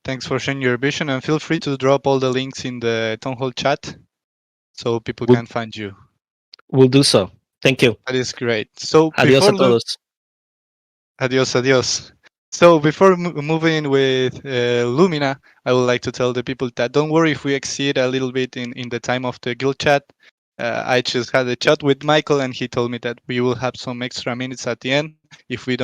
Thanks for sharing your vision, and feel free to drop all the links in the town hall chat so people We'll, can find you. we'll do so. Thank you. That is great. So Adios a before todos. adios, adios. So before moving with Lumina, I would like to tell the people that don't worry if we exceed a little bit in the time of the guild chat. I just had a chat with Michael, and he told me that we will have some extra minutes at the end if we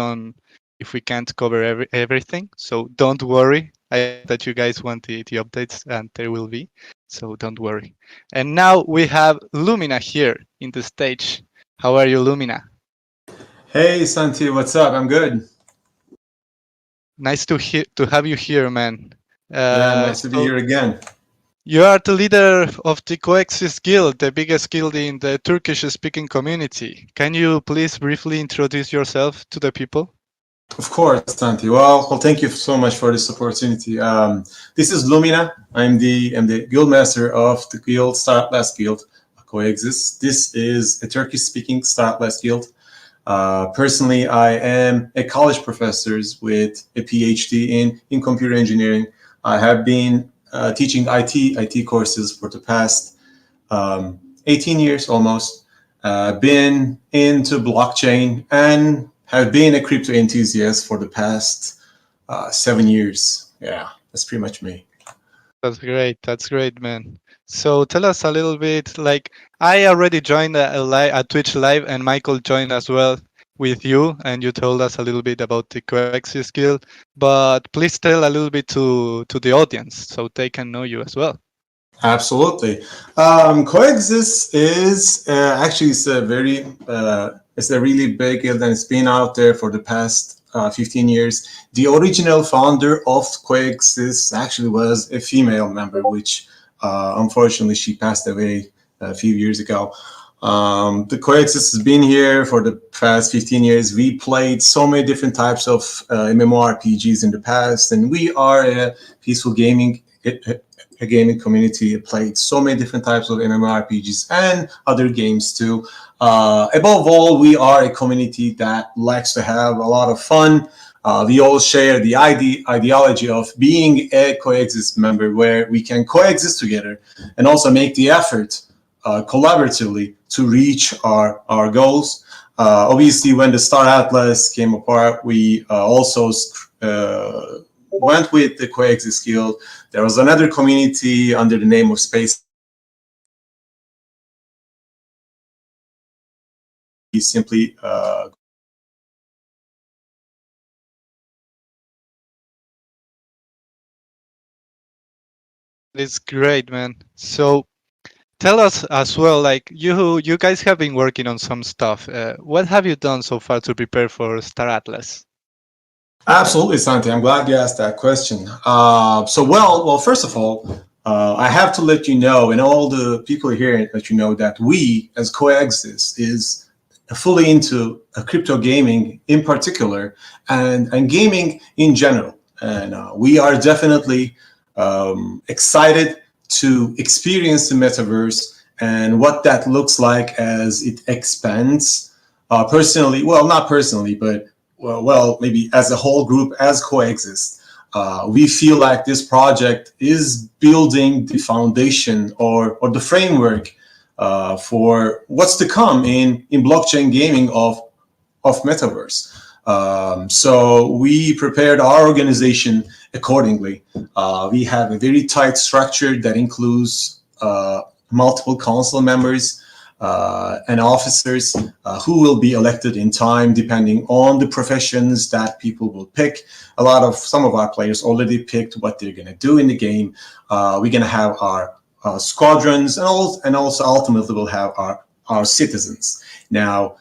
can't cover everything. So don't worry. I know that you guys want the updates, and there will be. So don't worry. And now we have Lumina here in the stage. How are you, Lumina? Hey Santi, what's up? I'm good. Nice to have you here, man. Yeah, nice to be here again. You are the leader of the Coexist Guild, the biggest guild in the Turkish-speaking community. Can you please briefly introduce yourself to the people? Of course, Santi. Well, thank you so much for this opportunity. This is Lumina. I'm the guild master of the guild Star Atlas Guild, Coexist. This is a Turkish-speaking Star Atlas Guild. Personally, I am a college professor with a PhD in computer engineering. I have been teaching IT courses for the past 18 years almost. Been into blockchain and have been a crypto enthusiast for the past 7 years. Yeah, that's pretty much me. That's great. That's great, man. So tell us a little bit, like I already joined a Twitch live, and Michael joined as well with you, and you told us a little bit about the Coexist Guild, but please tell a little bit to the audience so they can know you as well. Absolutely. Coexist is actually it's a really big guild, and it's been out there for the past 15 years. The original founder of Coexist actually was a female member, which unfortunately she passed away a few years ago. The Coexist has been here for the past 15 years. We played so many different types of MMORPGs in the past, and we are a peaceful gaming community. Played so many different types of MMORPGs and other games too. Above all, we are a community that likes to have a lot of fun. We all share the ideology of being a Coexist member, where we can coexist together and also make the effort collaboratively to reach our goals. Obviously, when the Star Atlas came apart, we also went with the Coexist Guild. There was another community under the name of Space. We simply It's great, man. So tell us as well, like you guys have been working on some stuff. What have you done so far to prepare for Star Atlas? Absolutely, Santi. I'm glad you asked that question. Well, first of all, I have to let you know, and all the people here, let you know that we, as Coexist, is fully into crypto gaming in particular, and gaming in general. And we are definitely excited to experience the metaverse and what that looks like as it expands. Personally, well, not personally, but well, maybe as a whole group, as Coexist, we feel like this project is building the foundation or the framework for what's to come in blockchain gaming of metaverse. So we prepared our organization accordingly. We have a very tight structure that includes multiple council members and officers who will be elected in time depending on the professions that people will pick. Some of our players already picked what they're going to do in the game. We're going to have our squadrons, and also ultimately we'll have our citizens. Now,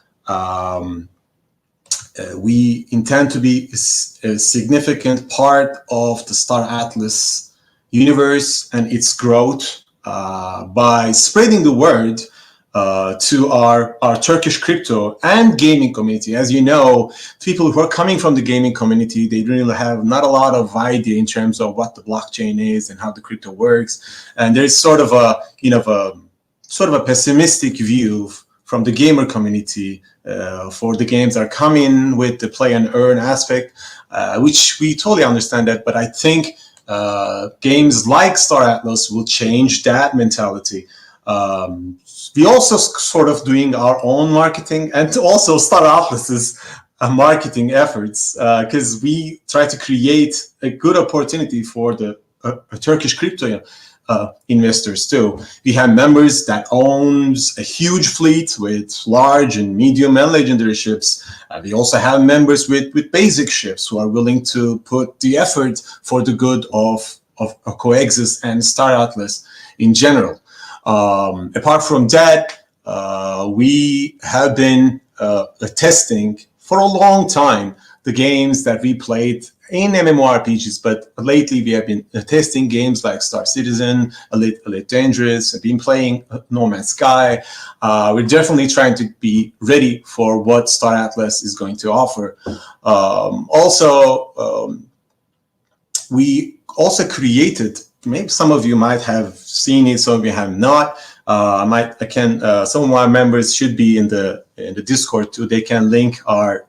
we intend to be a significant part of the Star Atlas universe and its growth by spreading the word to our Turkish crypto and gaming community. As you know, people who are coming from the gaming community, they really have not a lot of idea in terms of what the blockchain is and how the crypto works. And there's sort of a pessimistic view from the gamer community for the games that are coming with the play and earn aspect, which we totally understand that. But I think games like Star Atlas will change that mentality. We also sort of doing our own marketing, and also Star Atlas's marketing efforts, because we try to create a good opportunity for the Turkish crypto investors too. We have members that owns a huge fleet with large and medium and legendary ships. We also have members with basic ships who are willing to put the effort for the good of Coexist and Star Atlas in general. Apart from that, we have been testing for a long time the games that we played in MMORPGs, but lately we have been testing games like Star Citizen, Elite Dangerous, I've been playing No Man's Sky. We're definitely trying to be ready for what Star Atlas is going to offer. We also created, maybe some of you might have seen it, some of you have not. Some of my members should be in the Discord too. They can link our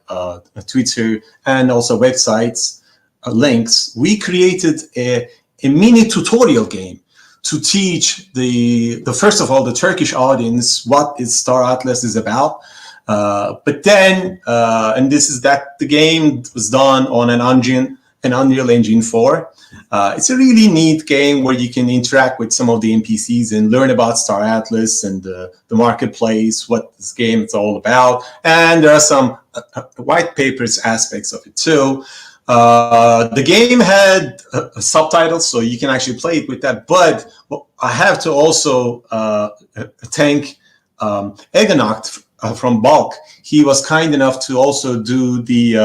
Twitter and also websites links. We created a mini tutorial game to teach the first of all the Turkish audience what Star Atlas is about. But then, and this is that the game was done on an Unreal Engine 4. It's a really neat game where you can interact with some of the NPCs and learn about Star Atlas and the marketplace, what this game is all about. And there are some white papers aspects of it too. The game had subtitles, so you can actually play it with that. But I have to also thank Egonacht from Bulk. He was kind enough to also do the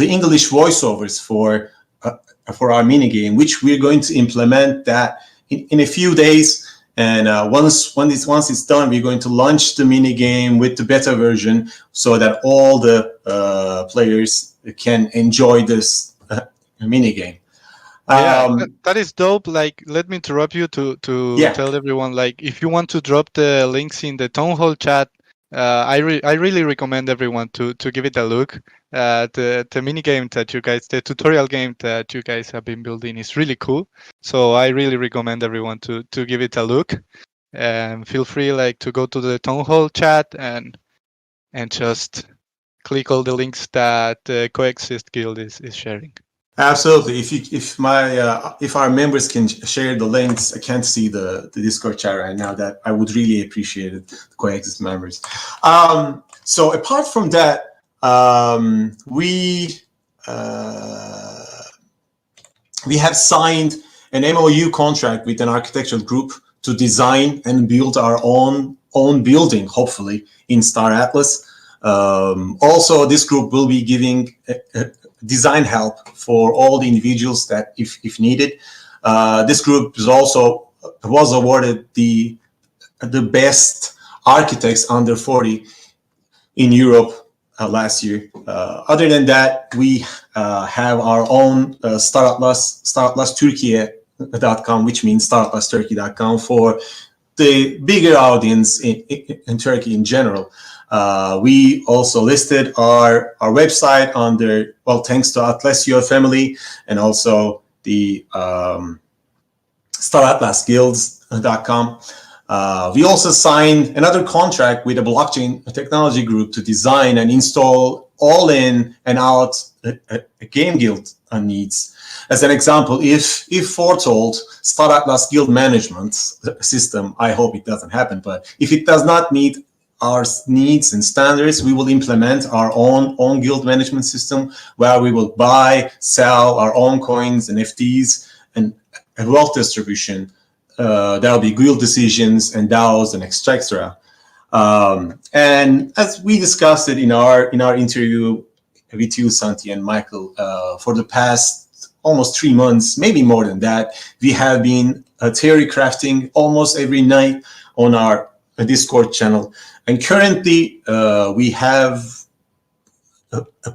English voiceovers for our minigame, which we're going to implement that in a few days. And once it's done, we're going to launch the minigame with the beta version so that all the players can enjoy this minigame. That is dope. Like, let me interrupt you to tell everyone, like, if you want to drop the links in the town hall chat, I really recommend everyone to give it a look. The mini game that the tutorial game that you guys have been building is really cool. So I really recommend everyone to give it a look. And feel free to go to the town hall chat and just click all the links that the Coexist Guild is sharing. Absolutely. If our members can share the links, I can't see the Discord chat right now. That I would really appreciate it. The Coexist members. So apart from that, we have signed an MOU contract with an architectural group to design and build our own building, hopefully in Star Atlas. Also, this group will be giving design help for all the individuals that if needed. This group was awarded the best architects under 40 in Europe last year. Other than that, we have our own Star Atlas Turkey.com, which means StarAtlasTurkey.com for the bigger audience in Turkey in general. We also listed our website under, thanks to Atlasio family and also the StarAtlasGuilds.com. We also signed another contract with a blockchain technology group to design and install all in and out a game guild needs. As an example, if foretold Star Atlas Guild management system, I hope it doesn't happen, but if it does not meet our needs and standards, we will implement our own guild management system where we will buy, sell our own coins and NFTs and a wealth distribution. There will be guild decisions and DAOs and etc. And as we discussed it in our interview with you, Santi and Michael, for the past almost 3 months, maybe more than that, we have been theory crafting almost every night on our Discord channel. And currently, we have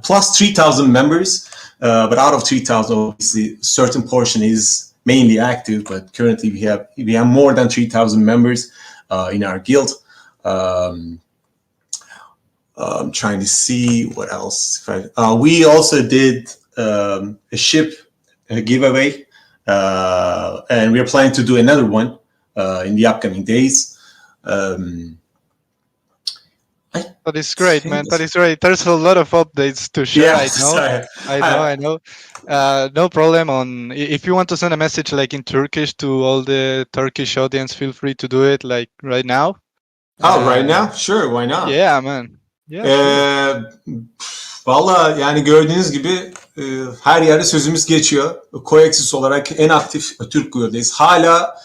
plus 3,000 members, but out of 3,000, obviously, a certain portion is mainly active. But currently, we have more than 3,000 members in our guild. I'm trying to see what else. We also did a ship giveaway and we are planning to do another one in the upcoming days. That is great, man. That is great. There's a lot of updates to share. Yeah, I know. sorry. I know. No problem. If you want to send a message like in Turkish to all the Turkish audience, feel free to do it like right now. Oh, right now? Sure, why not? Yeah, man. Yeah, sure. Valla yani gördüğünüz gibi her yerde sözümüz geçiyor. Coexis olarak en aktif Türk guild'deyiz. Hala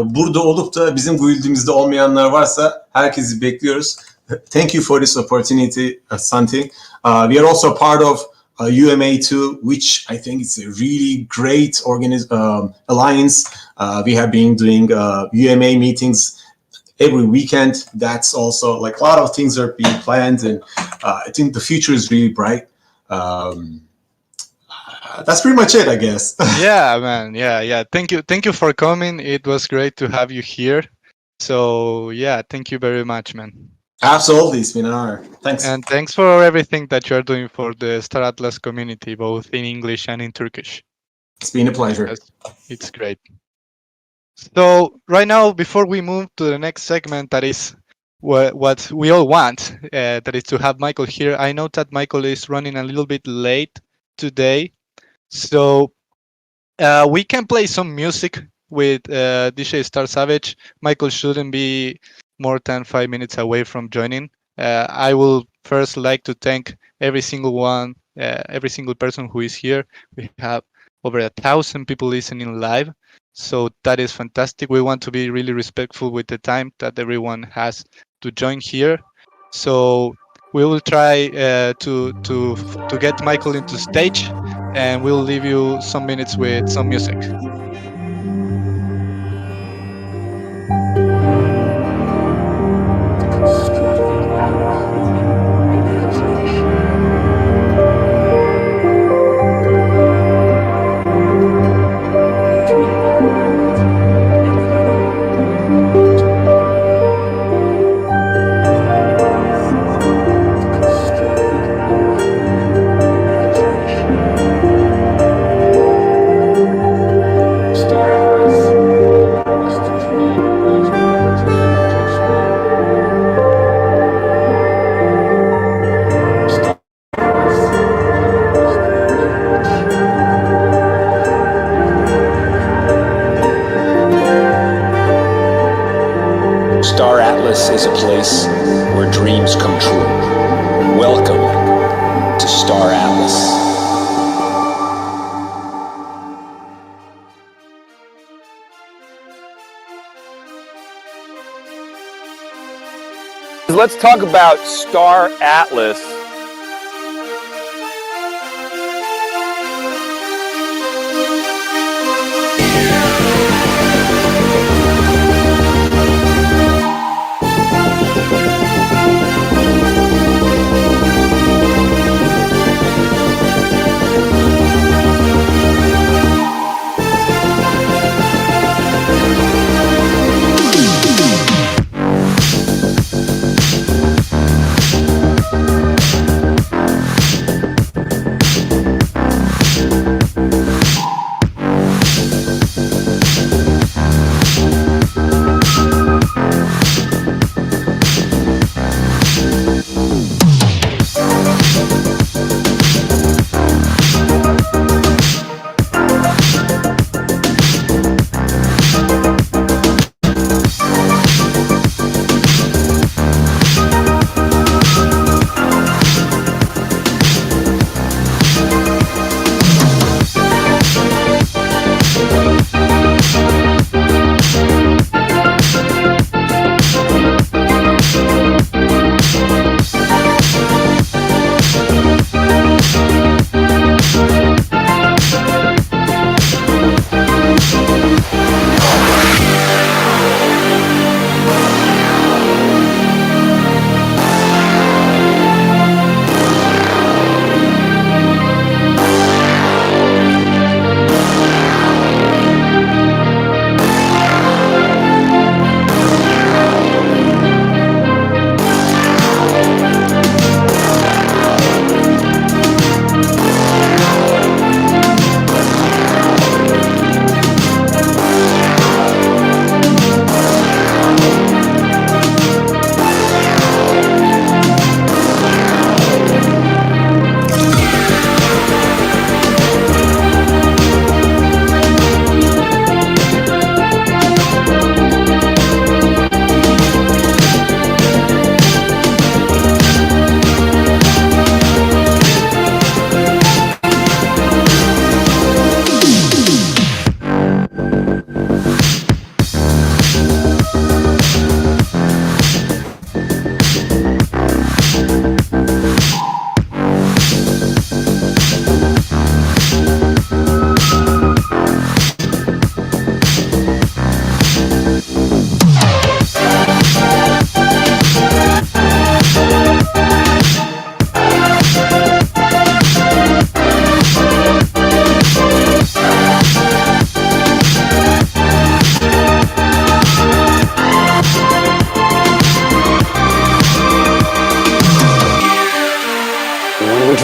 burada olup da bizim guild'imizde olmayanlar varsa herkesi bekliyoruz. Thank you for this opportunity, Santi. We are also part of UMA2, which I think is a really great alliance. We have been doing UMA meetings every weekend. That's also like a lot of things are being planned, and I think the future is really bright. That's pretty much it, I guess. Yeah, man. Yeah. Thank you for coming. It was great to have you here. So yeah, thank you very much, man. Absolutely, it's been an honor. Thanks. And thanks for everything that you are doing for the Star Atlas community, both in English and in Turkish. It's been a pleasure. It's great. So right now, before we move to the next segment, that is what we all want, that is to have Michael here. I know that Michael is running a little bit late today, so we can play some music with DJ Star Savage. Michael shouldn't be more than 5 minutes away from joining. I will first like to thank every single person who is here. We have over 1,000 people listening live. So that is fantastic. We want to be really respectful with the time that everyone has to join here. So we will try to get Michael into stage, and we'll leave you some minutes with some music. Star Atlas is a place where dreams come true. Welcome to Star Atlas. Let's talk about Star Atlas.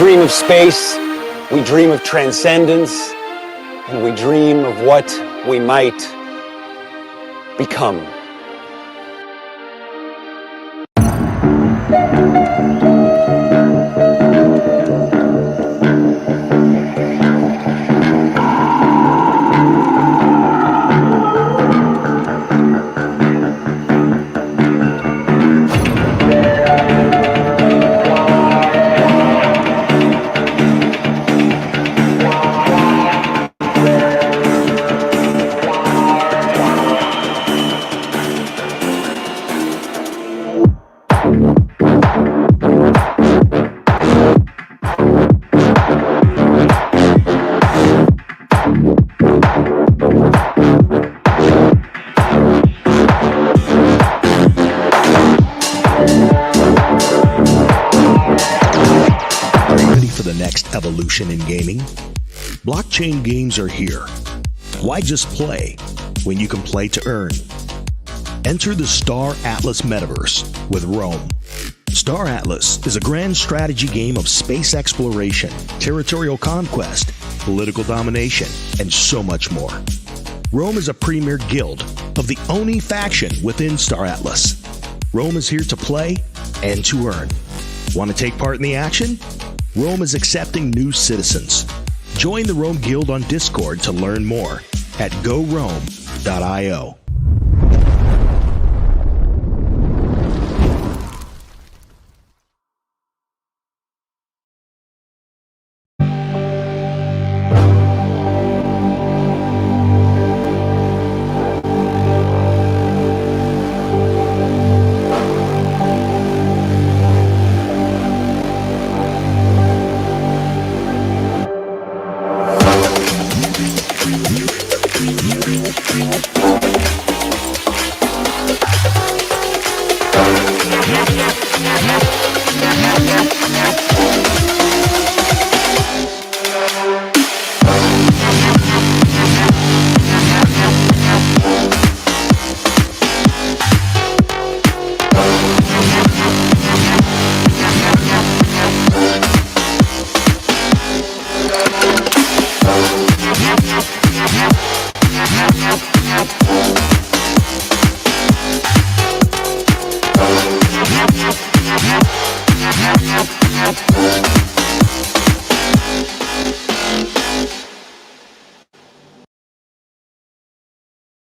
dream of space, we dream of transcendence, and we dream of what we might become. Evolution in gaming. Blockchain games are here. Why just play when you can play to earn? Enter the Star Atlas Metaverse with Rome. Star Atlas is a grand strategy game of space exploration, territorial conquest, political domination, and so much more. Rome is a premier guild of the ONI Faction within Star Atlas. Rome is here to play and to earn. Want to take part in the action? Rome is accepting new citizens. Join the Rome Guild on Discord to learn more at gorome.io.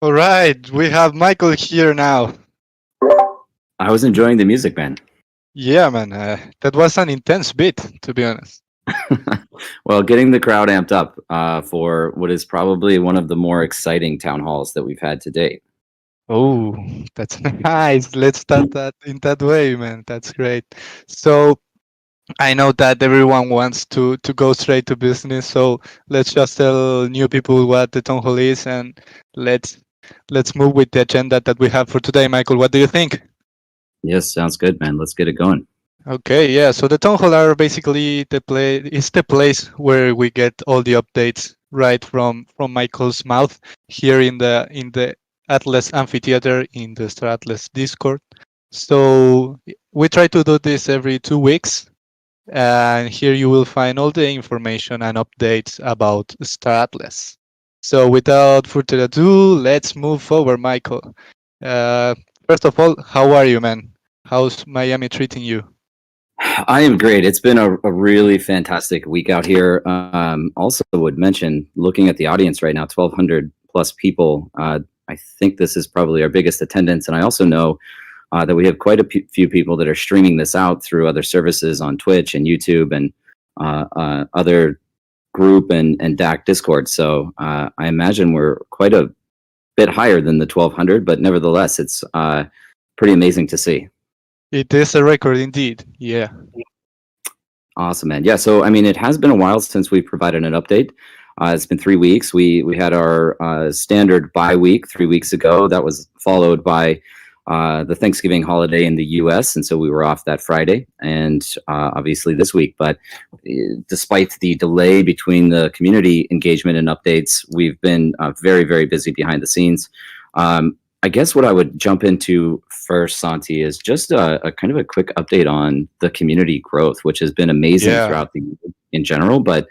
All right, we have Michael here now. I was enjoying the music, man. Yeah, man, that was an intense bit, to be honest. Well, getting the crowd amped up for what is probably one of the more exciting town halls that we've had to date. Oh, that's nice. Let's start that in that way, man. That's great. So I know that everyone wants to go straight to business, so let's just tell new people what the town hall is, and let's move with the agenda that we have for today. Michael, what do you think? Yes, sounds good, man. Let's get it going. Okay, yeah. So the town hall are basically it's the place where we get all the updates right from Michael's mouth here in the Atlas Amphitheater in the Star Atlas Discord. So we try to do this every 2 weeks, and here you will find all the information and updates about Star Atlas. So without further ado, let's move forward, Michael. First of all, how are you, man? How's Miami treating you? I am great. It's been a really fantastic week out here. Also would mention, looking at the audience right now, 1,200 plus people. I think this is probably our biggest attendance. And I also know that we have quite a few people that are streaming this out through other services on Twitch and YouTube and other group and DAC Discord. So I imagine we're quite a bit higher than the 1,200, but nevertheless, it's pretty amazing to see. It is a record indeed. Yeah. Awesome, man. Yeah. So, I mean, it has been a while since we provided an update. It's been 3 weeks. We had our standard bye week 3 weeks ago. That was followed by the Thanksgiving holiday in the US. And so we were off that Friday and obviously this week. But despite the delay between the community engagement and updates, we've been very, very busy behind the scenes. I guess what I would jump into first, Santi, is just a kind of a quick update on the community growth, which has been amazing Yeah. throughout the year in general, but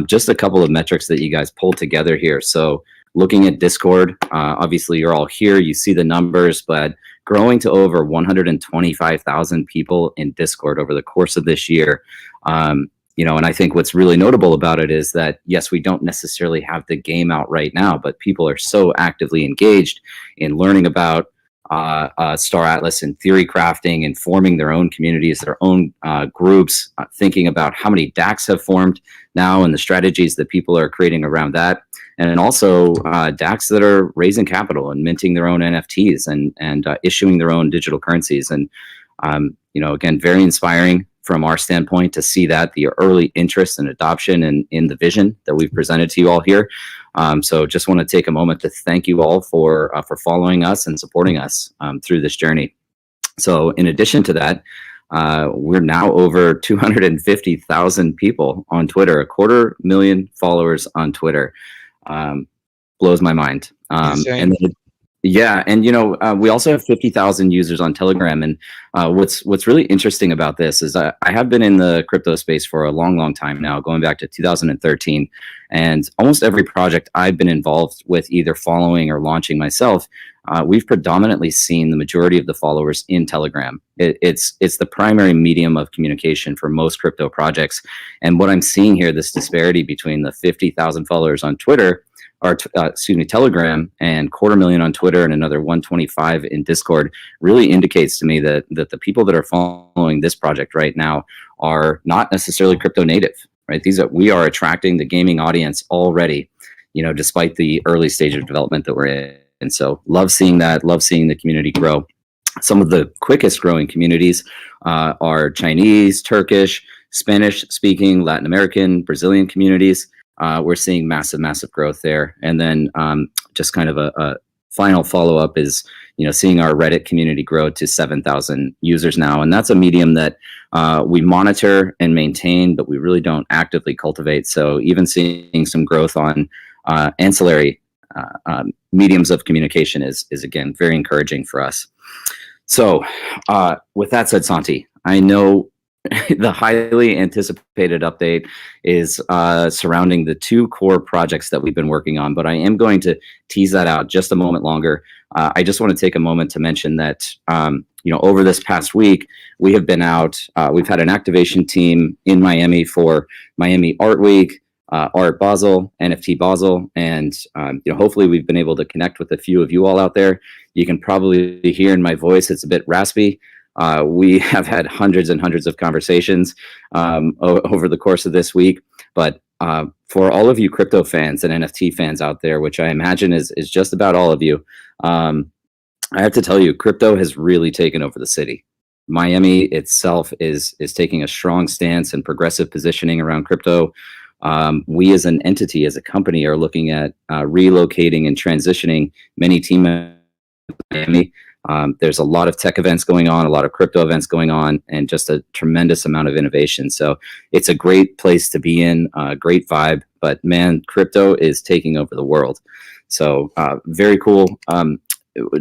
just a couple of metrics that you guys pulled together here. So looking at Discord, obviously you're all here, you see the numbers, but growing to over 125,000 people in Discord over the course of this year. You know, and I think what's really notable about it is that, yes, we don't necessarily have the game out right now, but people are so actively engaged in learning about Star Atlas and theory crafting and forming their own communities, their own groups, thinking about how many DACs have formed now and the strategies that people are creating around that. And then also DACs that are raising capital and minting their own NFTs and issuing their own digital currencies. And, you know, again, very inspiring from our standpoint to see that the early interest and adoption in the vision that we've presented to you all here. So just want to take a moment to thank you all for following us and supporting us through this journey. So in addition to that, we're now over 250,000 people on Twitter, 250,000 followers on Twitter. Blows my mind. And then, yeah, and you know, we also have 50,000 users on Telegram. And what's really interesting about this is I have been in the crypto space for a long time now, going back to 2013. And almost every project I've been involved with, either following or launching myself, we've predominantly seen the majority of the followers in Telegram. It's the primary medium of communication for most crypto projects. And what I'm seeing here, this disparity between the 50,000 followers on Twitter, or Telegram, and 250,000 on Twitter and another 125 in Discord, really indicates to me that the people that are following this project right now are not necessarily crypto native, right? We are attracting the gaming audience already, you know, despite the early stage of development that we're in. And so love seeing that, love seeing the community grow. Some of the quickest growing communities are Chinese, Turkish, Spanish speaking, Latin American, Brazilian communities. We're seeing massive growth there. And then just kind of a final follow-up is, you know, seeing our Reddit community grow to 7,000 users now. And that's a medium that we monitor and maintain, but we really don't actively cultivate. So even seeing some growth on ancillary mediums of communication is again, very encouraging for us. So with that said, Santi, I know the highly anticipated update is surrounding the two core projects that we've been working on, but I am going to tease that out just a moment longer. I just want to take a moment to mention that, you know, over this past week, we have been out, we've had an activation team in Miami for Miami Art Week, Art Basel, NFT Basel, and you know, hopefully we've been able to connect with a few of you all out there. You can probably hear in my voice, it's a bit raspy. We have had hundreds and hundreds of conversations over the course of this week. But for all of you crypto fans and NFT fans out there, which I imagine is just about all of you, I have to tell you, crypto has really taken over the city. Miami itself is taking a strong stance and progressive positioning around crypto. We as an entity, as a company, are looking at relocating and transitioning many team members to Miami. There's a lot of tech events going on, a lot of crypto events going on, and just a tremendous amount of innovation. So it's a great place to be in, great vibe, but man, crypto is taking over the world. So very cool.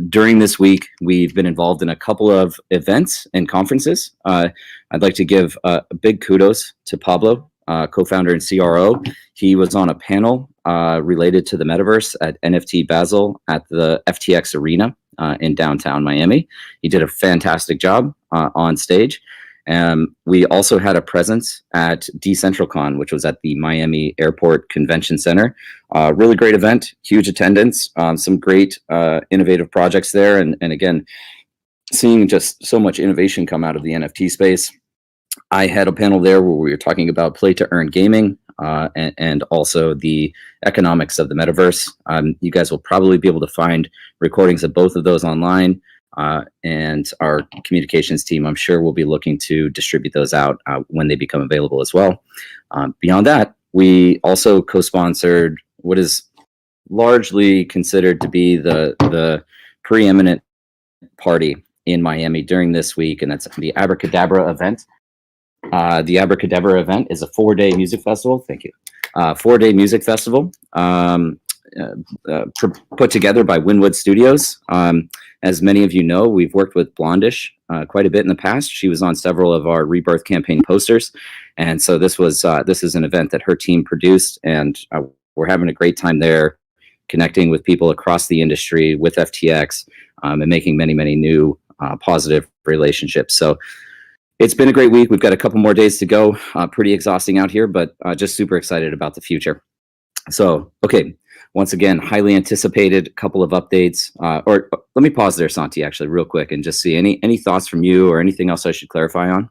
During this week, we've been involved in a couple of events and conferences. I'd like to give a big kudos to Pablo, co-founder and CRO. He was on a panel related to the metaverse at NFT Basel at the FTX Arena in downtown Miami. He did a fantastic job on stage. We also had a presence at DecentralCon, which was at the Miami Airport Convention Center. Really great event, huge attendance, some great innovative projects there. And again, seeing just so much innovation come out of the NFT space. I had a panel there where we were talking about play to earn gaming and also the economics of the metaverse. You guys will probably be able to find recordings of both of those online. And our communications team, I'm sure, will be looking to distribute those out when they become available as well. Beyond that, we also co-sponsored what is largely considered to be the preeminent party in Miami during this week, and that's the Abracadabra event. The Abracadabra event is a 4-day music festival. Thank you. 4-day music festival. put together by Winwood Studios. As many of you know, we've worked with Blondish quite a bit in the past. She was on several of our Rebirth campaign posters, and so this is an event that her team produced, and we're having a great time there, connecting with people across the industry with FTX, and making many new positive relationships. So it's been a great week. We've got a couple more days to go. Pretty exhausting out here, but just super excited about the future. So, okay, once again, highly anticipated couple of updates. Or let me pause there, Santi, actually, real quick, and just see any thoughts from you or anything else I should clarify on?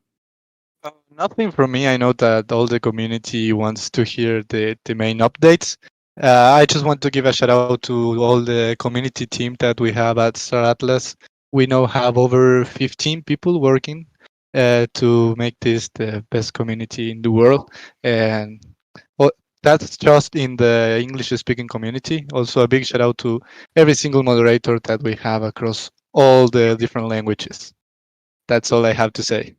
Nothing from me. I know that all the community wants to hear the main updates. I just want to give a shout out to all the community team that we have at Star Atlas. We now have over 15 people working to make this the best community in the world. And that's just in the English-speaking community. Also, a big shout out to every single moderator that we have across all the different languages. That's all I have to say.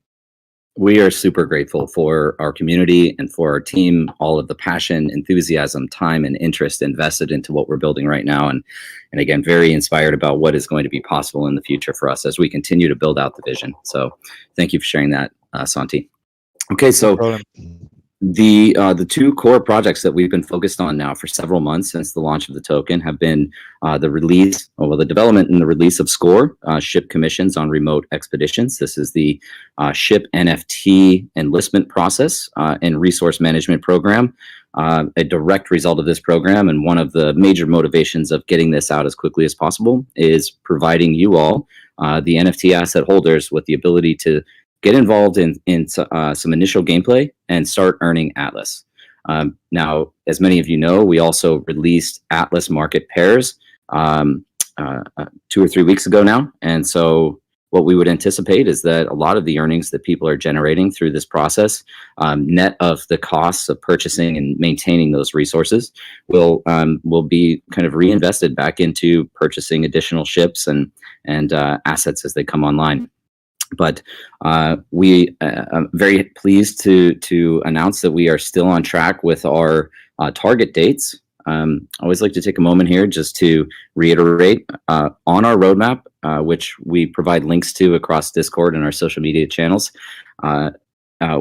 We are super grateful for our community and for our team, all of the passion, enthusiasm, time, and interest invested into what we're building right now. And again, very inspired about what is going to be possible in the future for us as we continue to build out the vision. So thank you for sharing that, Santi. Okay, so No the two core projects that we've been focused on now for several months since the launch of the token have been the development and the release of Score, ship commissions on remote expeditions. This is the ship NFT enlistment process and resource management program. A direct result of this program, and one of the major motivations of getting this out as quickly as possible, is providing you all, the NFT asset holders, with the ability to get involved in some initial gameplay and start earning Atlas. Now, as many of you know, we also released Atlas market pairs 2 or 3 weeks ago now. And so what we would anticipate is that a lot of the earnings that people are generating through this process, net of the costs of purchasing and maintaining those resources, will be kind of reinvested back into purchasing additional ships and assets as they come online. But we are very pleased to announce that we are still on track with our target dates. I always like to take a moment here just to reiterate on our roadmap, which we provide links to across Discord and our social media channels.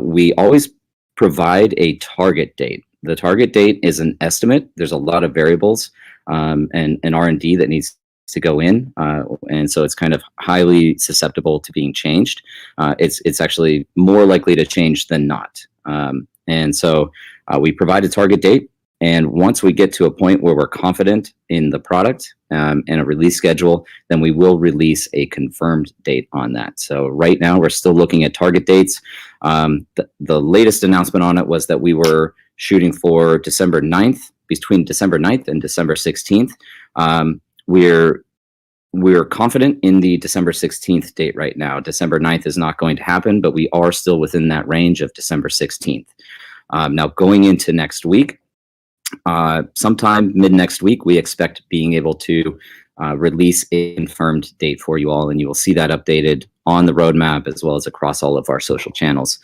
We always provide a target date. The target date is an estimate. There's a lot of variables and R&D that needs to go in, and so it's kind of highly susceptible to being changed. It's actually more likely to change than not. And so we provide a target date, and once we get to a point where we're confident in the product and a release schedule, then we will release a confirmed date on that. So right now we're still looking at target dates. The latest announcement on it was that we were shooting for December 9th, between December 9th and December 16th. We're confident in the December 16th date right now. December 9th is not going to happen, but we are still within that range of December 16th. Now, going into next week, sometime mid next week, we expect being able to release a confirmed date for you all, and you will see that updated on the roadmap as well as across all of our social channels.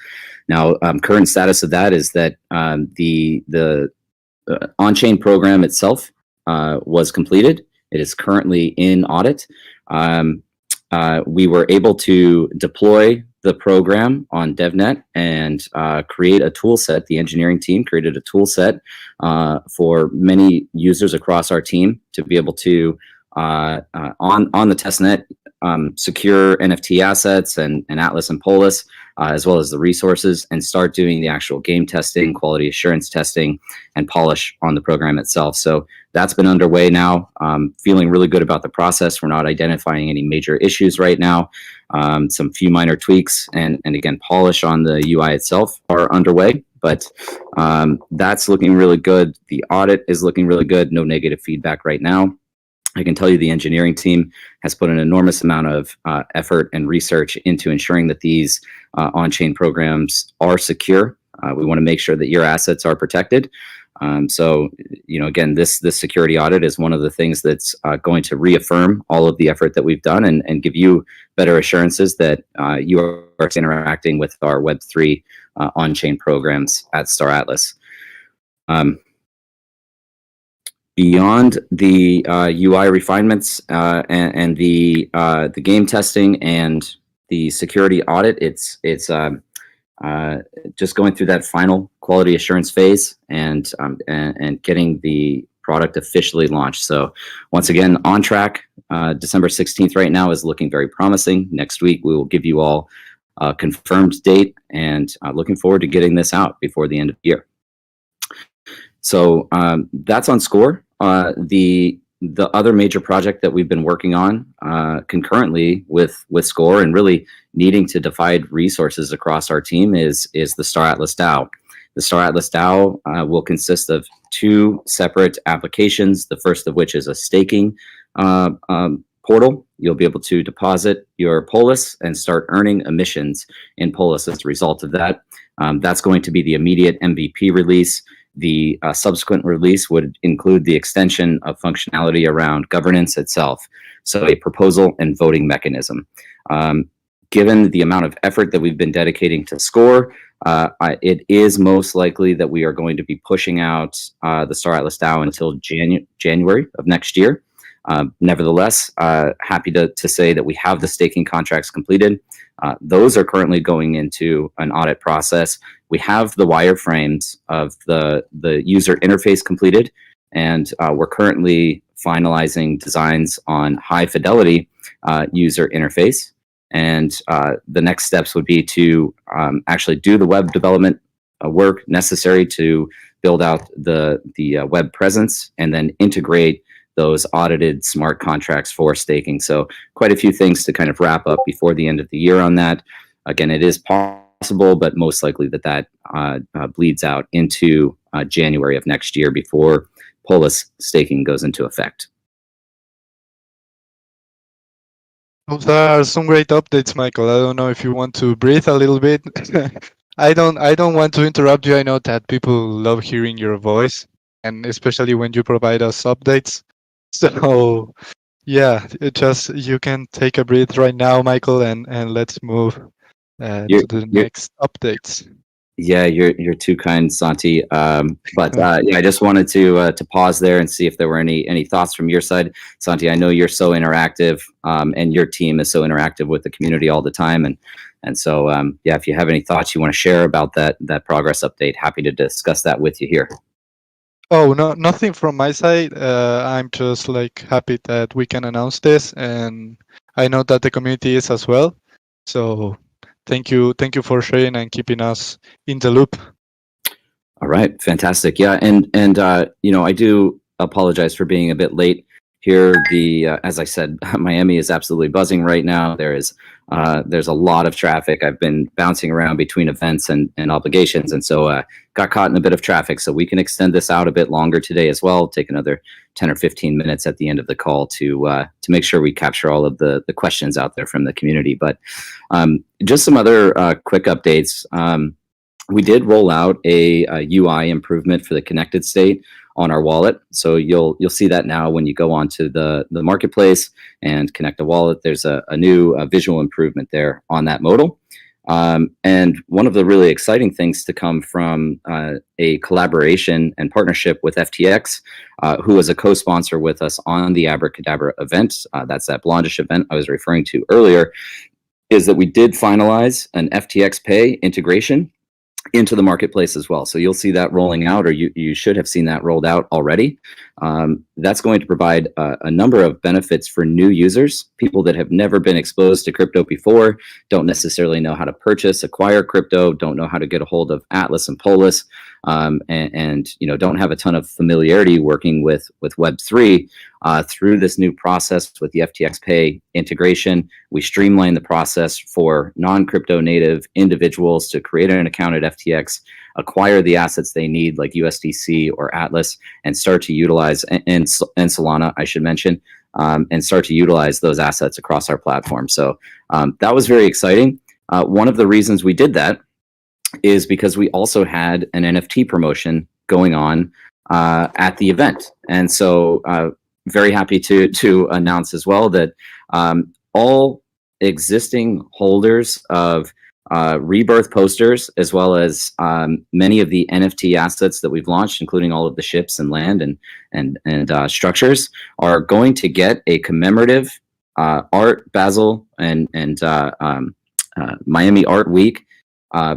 Now, current status of that is that the on-chain program itself was completed. It is currently in audit. We were able to deploy the program on DevNet and create a tool set. The engineering team created a tool set for many users across our team to be able to, on the testnet, secure NFT assets and Atlas and Polis, as well as the resources, and start doing the actual game testing, quality assurance testing, and polish on the program itself. So that's been underway now. Feeling really good about the process. We're not identifying any major issues right now. Some few minor tweaks and again, polish on the UI itself are underway, but that's looking really good. The audit is looking really good. No negative feedback right now. I can tell you the engineering team has put an enormous amount of effort and research into ensuring that these on-chain programs are secure. We want to make sure that your assets are protected. So, you know, again, this security audit is one of the things that's going to reaffirm all of the effort that we've done and give you better assurances that you are interacting with our Web3 on-chain programs at Star Atlas. Beyond the UI refinements and the game testing and the security audit, it's just going through that final quality assurance phase and getting the product officially launched. So once again, on track. December 16th right now is looking very promising. Next week, we will give you all a confirmed date, and looking forward to getting this out before the end of the year. So that's on Score. The other major project that we've been working on concurrently with Score and really needing to divide resources across our team is the Star Atlas DAO. The Star Atlas DAO will consist of 2 separate applications, the first of which is a staking portal. You'll be able to deposit your Polis and start earning emissions in Polis as a result of that. That's going to be the immediate MVP release. The subsequent release would include the extension of functionality around governance itself, so a proposal and voting mechanism. Given the amount of effort that we've been dedicating to Score, it is most likely that we are going to be pushing out the Star Atlas DAO until January of next year. Nevertheless, happy to say that we have the staking contracts completed. Those are currently going into an audit process. We have the wireframes of the user interface completed, and we're currently finalizing designs on high fidelity user interface. And the next steps would be to actually do the web development work necessary to build out the web presence, and then integrate those audited smart contracts for staking. So quite a few things to kind of wrap up before the end of the year on that. Again, it is possible, but most likely that bleeds out into January of next year before Polis staking goes into effect. Those are some great updates, Michael. I don't know if you want to breathe a little bit. I don't want to interrupt you. I know that people love hearing your voice, and especially when you provide us updates. So yeah, you can take a breath right now, Michael, and let's move to the next updates. Yeah, you're too kind, Santi. But yeah, I just wanted to pause there and see if there were any thoughts from your side, Santi. I know you're so interactive, and your team is so interactive with the community all the time, and so yeah, if you have any thoughts you want to share about that progress update, happy to discuss that with you here. Oh, no, nothing from my side. I'm just happy that we can announce this, and I know that the community is as well. So thank you for sharing and keeping us in the loop. All right, fantastic. Yeah, and I do apologize for being a bit late here. As I said, Miami is absolutely buzzing right now. There's a lot of traffic. I've been bouncing around between events and obligations, and so got caught in a bit of traffic. So we can extend this out a bit longer today as well. Take another 10 or 15 minutes at the end of the call to make sure we capture all of the questions out there from the community. But just some other quick updates. We did roll out a UI improvement for the connected state on our wallet. So you'll see that now when you go onto the marketplace and connect a wallet. There's a new visual improvement there on that modal. And one of the really exciting things to come from a collaboration and partnership with FTX, who is a co-sponsor with us on the Abracadabra event, that's that Blondish event I was referring to earlier, is that we did finalize an FTX Pay integration into the marketplace as well. So you'll see that rolling out, or you should have seen that rolled out already. That's going to provide a number of benefits for new users, people that have never been exposed to crypto before, don't necessarily know how to acquire crypto, don't know how to get a hold of Atlas and Polis, and don't have a ton of familiarity working with Web3. Through this new process with the FTX Pay integration, we streamline the process for non-crypto native individuals to create an account at FTX, acquire the assets they need like USDC or Atlas, and start to utilize, and Solana, I should mention, and start to utilize those assets across our platform. So that was very exciting. One of the reasons we did that is because we also had an NFT promotion going on at the event. And so very happy to announce as well that all existing holders of rebirth posters, as well as many of the NFT assets that we've launched, including all of the ships and land and structures, are going to get a commemorative Art Basel and Miami Art Week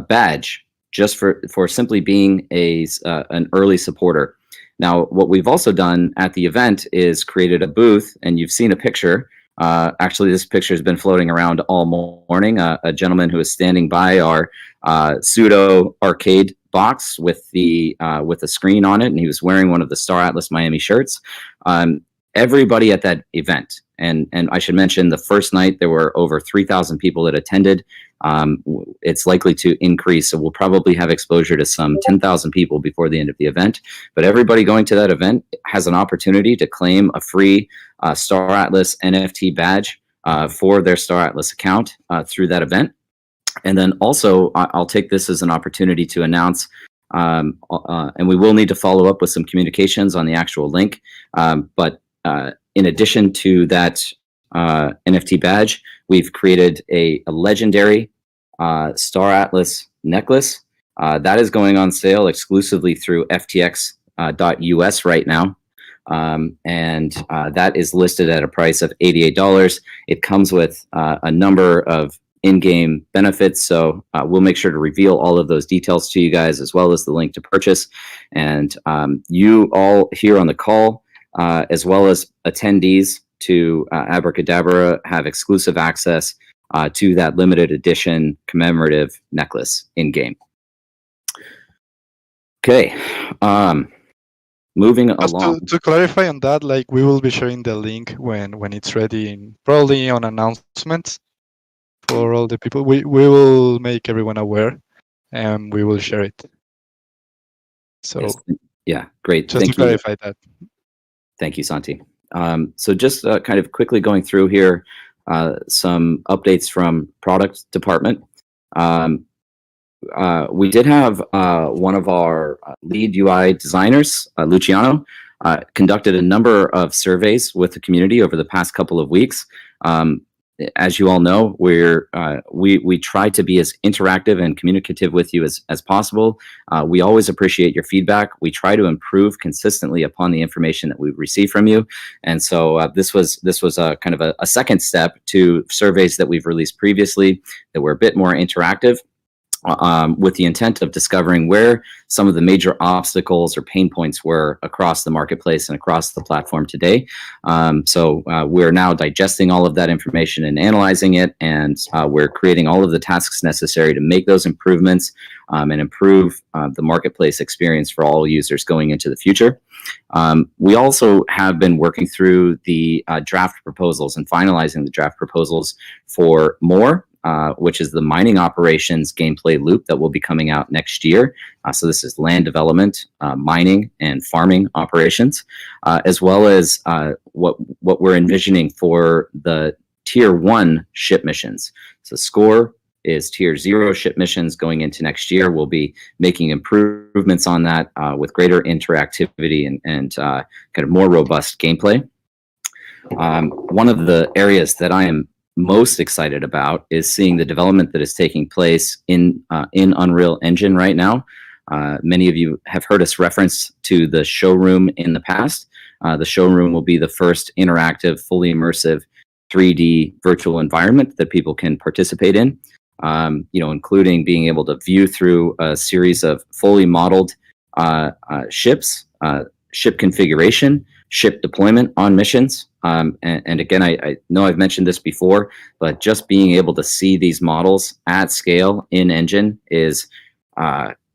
badge, just for simply being an early supporter. Now, what we've also done at the event is created a booth, and you've seen a picture. Actually, this picture has been floating around all morning. A gentleman who is standing by our pseudo arcade box with a screen on it, and he was wearing one of the Star Atlas Miami shirts. Everybody at that event, and I should mention, the first night there were over 3,000 people that attended. It's likely to increase, so we'll probably have exposure to some 10,000 people before the end of the event. But everybody going to that event has an opportunity to claim a free Star Atlas NFT badge for their Star Atlas account through that event. And then also, I'll take this as an opportunity to announce, and we will need to follow up with some communications on the actual link. But in addition to that NFT badge, we've created a legendary Star Atlas necklace that is going on sale exclusively through ftx.us right now. And that is listed at a price of $88. It comes with a number of in-game benefits, so we'll make sure to reveal all of those details to you guys, as well as the link to purchase. And you all here on the call, as well as attendees to Abracadabra, have exclusive access to that limited edition commemorative necklace in-game. Okay. Moving along. To clarify on that, like, we will be sharing the link when it's ready, probably on announcements for all the people. We will make everyone aware, and we will share it. So yes. Yeah, great. Just to clarify that. Thank you, Santi. So just kind of quickly going through here, some updates from product department. We did have one of our lead UI designers, Luciano, conducted a number of surveys with the community over the past couple of weeks. As you all know, we try to be as interactive and communicative with you as possible. We always appreciate your feedback. We try to improve consistently upon the information that we receive from you. And so this was a kind of a second step to surveys that we've released previously that were a bit more interactive, with the intent of discovering where some of the major obstacles or pain points were across the marketplace and across the platform today. So we're now digesting all of that information and analyzing it, and we're creating all of the tasks necessary to make those improvements and improve the marketplace experience for all users going into the future. We also have been working through the draft proposals and finalizing the draft proposals for more, which is the mining operations gameplay loop that will be coming out next year. So this is land development, mining, and farming operations, as well as what we're envisioning for the Tier 1 ship missions. So Score is Tier 0 ship missions going into next year. We'll be making improvements on that with greater interactivity and kind of more robust gameplay. One of the areas that I am most excited about is seeing the development that is taking place in Unreal Engine right now. Many of you have heard us reference to the showroom in the past. The showroom will be the first interactive, fully immersive 3D virtual environment that people can participate in, including being able to view through a series of fully modeled ships, ship configuration, ship deployment on missions. And again, I know I've mentioned this before, but just being able to see these models at scale in engine is,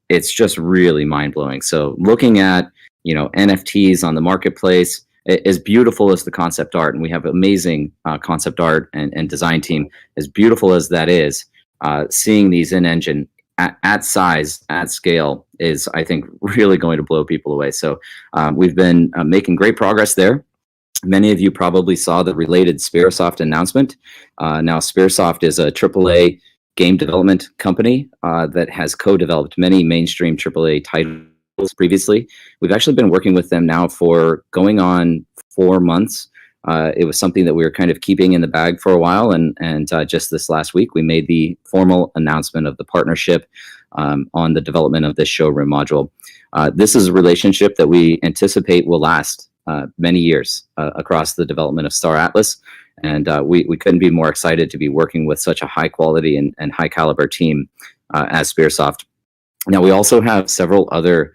it's just really mind-blowing. So looking at, NFTs on the marketplace, as beautiful as the concept art, and we have amazing concept art and design team, as beautiful as that is, seeing these in engine at size, at scale, is, I think, really going to blow people away. So we've been making great progress there. Many of you probably saw the related Spearsoft announcement. Now, Spearsoft is a AAA game development company that has co-developed many mainstream AAA titles previously. We've actually been working with them now for going on 4 months. It was something that we were kind of keeping in the bag for a while, and just this last week we made the formal announcement of the partnership on the development of this showroom module. This is a relationship that we anticipate will last many years across the development of Star Atlas, and we couldn't be more excited to be working with such a high quality and high caliber team as Spearsoft. Now, we also have several other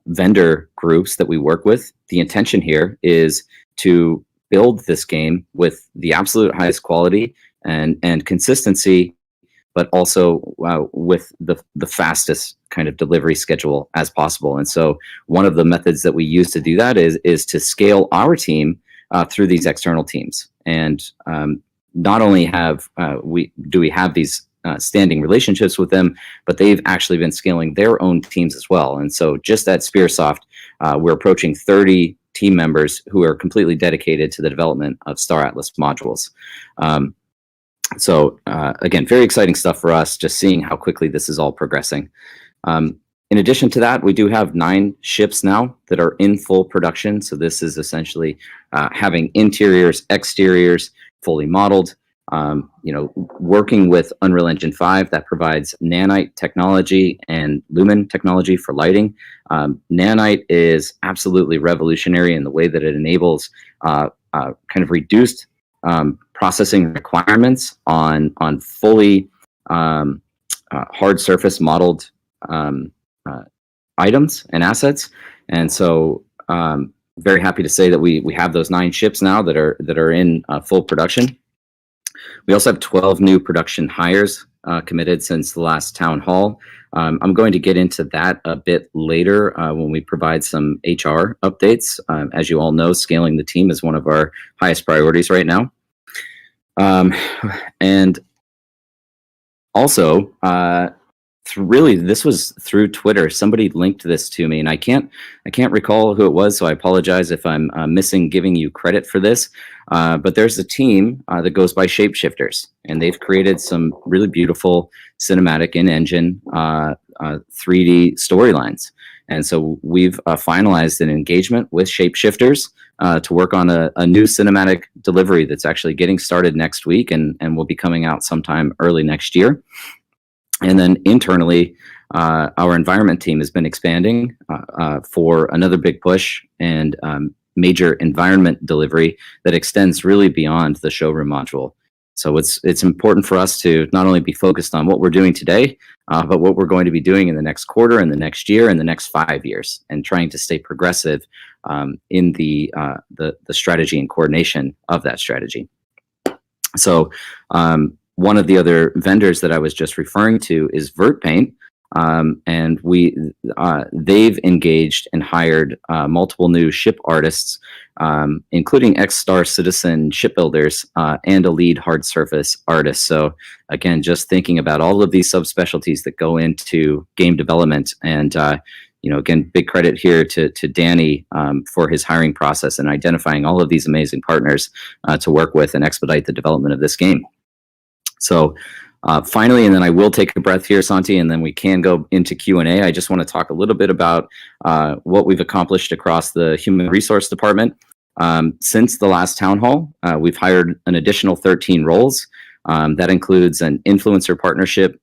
vendor groups that we work with. The intention here is to build this game with the absolute highest quality and consistency, but also with the fastest kind of delivery schedule as possible. And so one of the methods that we use to do that is to scale our team through these external teams. And not only have we have these standing relationships with them, but they've actually been scaling their own teams as well. And so just at Spearsoft, we're approaching 30 team members who are completely dedicated to the development of Star Atlas modules. So again, very exciting stuff for us, just seeing how quickly this is all progressing. In addition to that, we do have 9 ships now that are in full production. So this is essentially having interiors, exteriors, fully modeled. Working with Unreal Engine 5 that provides nanite technology and lumen technology for lighting. Nanite is absolutely revolutionary in the way that it enables kind of reduced processing requirements on fully hard surface modeled items and assets. And so very happy to say that we have those 9 ships now that are in full production. We also have 12 new production hires committed since the last town hall. I'm going to get into that a bit later when we provide some HR updates. As you all know, scaling the team is one of our highest priorities right now. And also, really, this was through Twitter. Somebody linked this to me, and I can't recall who it was, so I apologize if I'm missing giving you credit for this. But there's a team that goes by Shapeshifters, and they've created some really beautiful cinematic in-engine 3D storylines. And so we've finalized an engagement with Shapeshifters to work on a new cinematic delivery that's actually getting started next week and will be coming out sometime early next year. And then internally, our environment team has been expanding for another big push and major environment delivery that extends really beyond the showroom module. So it's important for us to not only be focused on what we're doing today, but what we're going to be doing in the next quarter, and the next year, and the next 5 years, and trying to stay progressive in the strategy and coordination of that strategy. So one of the other vendors that I was just referring to is VertPaint, and they've engaged and hired multiple new ship artists, including ex-Star Citizen shipbuilders and a lead hard surface artist. So again, just thinking about all of these subspecialties that go into game development, and again, big credit here to Danny for his hiring process and identifying all of these amazing partners to work with and expedite the development of this game. So finally, and then I will take a breath here, Santi, and then we can go into Q&A. I just want to talk a little bit about what we've accomplished across the Human Resource Department. Since the last town hall, we've hired an additional 13 roles. That includes an influencer partnership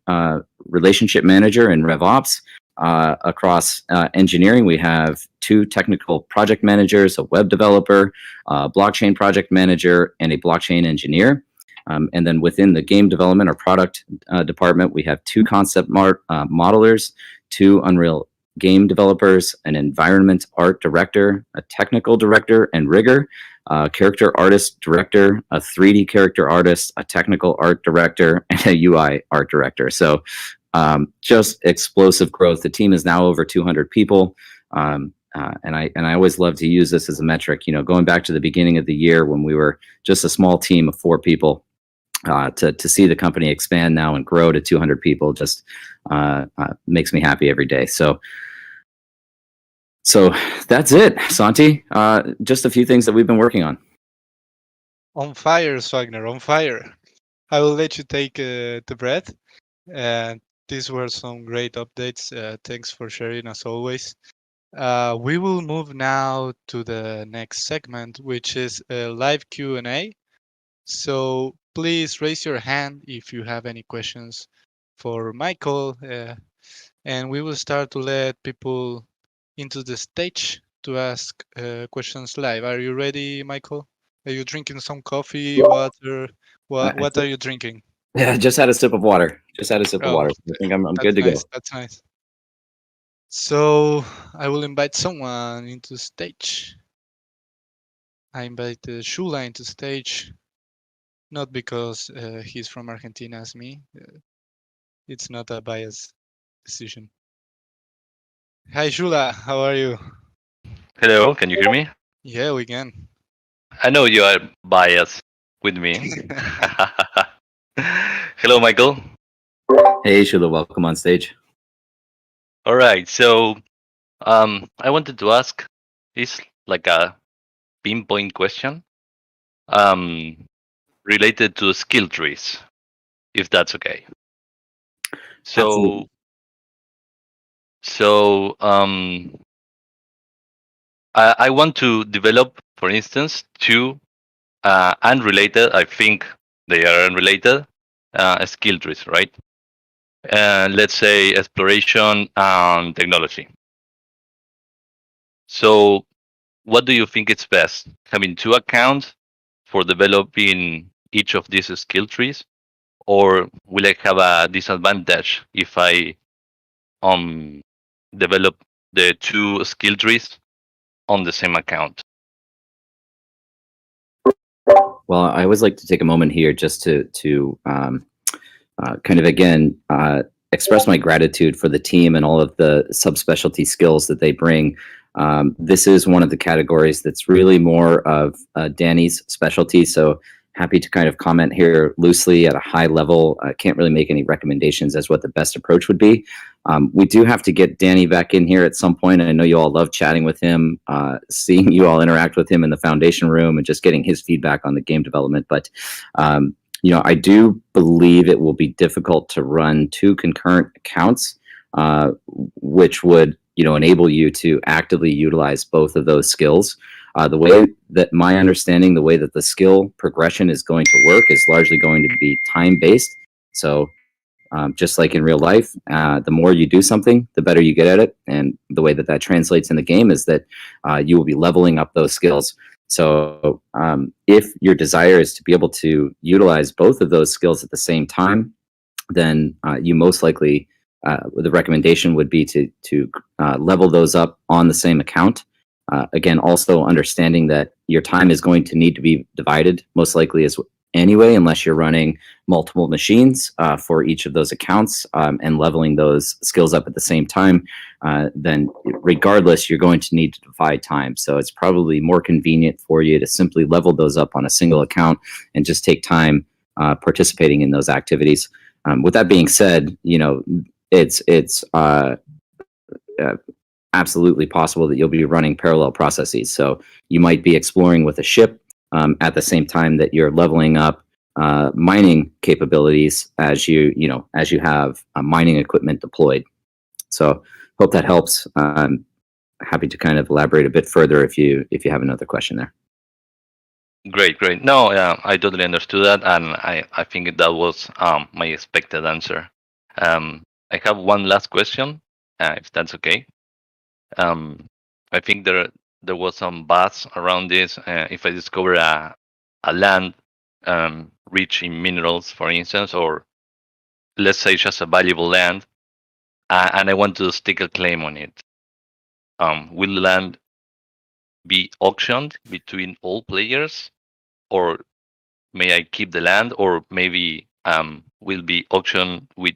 relationship manager and RevOps. Across engineering, we have 2 technical project managers, a web developer, a blockchain project manager, and a blockchain engineer. And then within the game development or product department, we have 2 concept modelers, 2 Unreal game developers, an environment art director, a technical director and rigger, a character artist director, a 3D character artist, a technical art director, and a UI art director. So just explosive growth. The team is now over 200 people. And I always love to use this as a metric, going back to the beginning of the year when we were just a small team of 4 people. To see the company expand now and grow to 200 people just makes me happy every day. So that's it, Santi. Just a few things that we've been working on. On fire, Swagner, on fire. I will let you take the breath. And these were some great updates. Thanks for sharing, as always. We will move now to the next segment, which is a live Q&A. So please raise your hand if you have any questions for Michael, and we will start to let people into the stage to ask questions live. Are you ready, Michael? Are you drinking some coffee, water? What are you drinking? Yeah, just had a sip of water. Just had a sip of Oh, water. I think I'm that's good to go. nice. That's nice. So I will invite someone into stage. I invite Shula into stage, not because he's from Argentina as me. It's not a biased decision. Hi, Shula. How are you? Hello, can you hear me? Yeah, we can. I know you are biased with me. Hello, Michael. Hey, Shula, welcome on stage. All right, so I wanted to ask, is like a pinpoint question, um, related to skill trees, if that's okay. Absolutely. So I want to develop, for instance, two unrelated. I think they are unrelated skill trees, right? Let's say exploration and technology. So, what do you think is best? Having two accounts for developing each of these skill trees, or will I have a disadvantage if I develop the two skill trees on the same account? Well, I always like to take a moment here just to kind of again express my gratitude for the team and all of the subspecialty skills that they bring. This is one of the categories that's really more of Danny's specialty. So happy to kind of comment here loosely at a high level. I can't really make any recommendations as what the best approach would be. We do have to get Danny back in here at some point. And I know you all love chatting with him, seeing you all interact with him in the foundation room and just getting his feedback on the game development. But I do believe it will be difficult to run two concurrent accounts, which would, enable you to actively utilize both of those skills. The way that my understanding, the way that the skill progression is going to work is largely going to be time-based. So just like in real life, the more you do something, the better you get at it. And the way that translates in the game is that you will be leveling up those skills. So if your desire is to be able to utilize both of those skills at the same time, then you most likely, the recommendation would be to level those up on the same account. Again, also understanding that your time is going to need to be divided, most likely as anyway, unless you're running multiple machines for each of those accounts and leveling those skills up at the same time, then regardless, you're going to need to divide time. So it's probably more convenient for you to simply level those up on a single account and just take time participating in those activities. With that being said, it's absolutely possible that you'll be running parallel processes. So you might be exploring with a ship at the same time that you're leveling up mining capabilities as you have mining equipment deployed. So hope that helps. Happy to kind of elaborate a bit further if you have another question there. Great. No, I totally understood that, and I think that was my expected answer. I have one last question, if that's okay. I think there was some buzz around this. If I discover a land rich in minerals, for instance, or let's say just a valuable land, and I want to stake a claim on it, will the land be auctioned between all players, or may I keep the land, or maybe will be auctioned with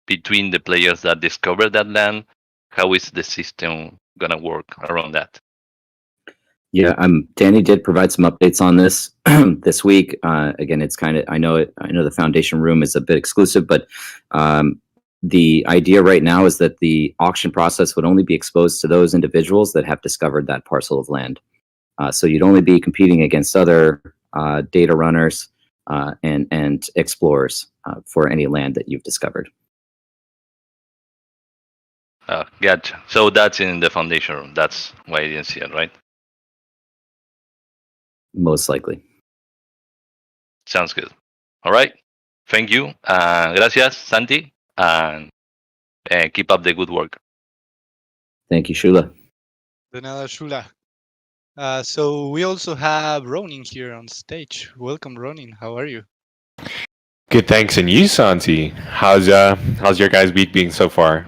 between the players that discover that land? How is the system gonna work around that? Yeah, Danny did provide some updates on this this week. Again, it's kind of I know the foundation room is a bit exclusive, but the idea right now is that the auction process would only be exposed to those individuals that have discovered that parcel of land. So you'd only be competing against other data runners and explorers for any land that you've discovered. Gotcha. So that's in the foundation room. That's why I didn't see it, right? Most likely. Sounds good. All right. Thank you. Gracias, Santi. And keep up the good work. Thank you, Shula. De nada, Shula. So we also have Ronin here on stage. Welcome, Ronin. How are you? Good, thanks. And you, Santi? How's your guys' week being so far?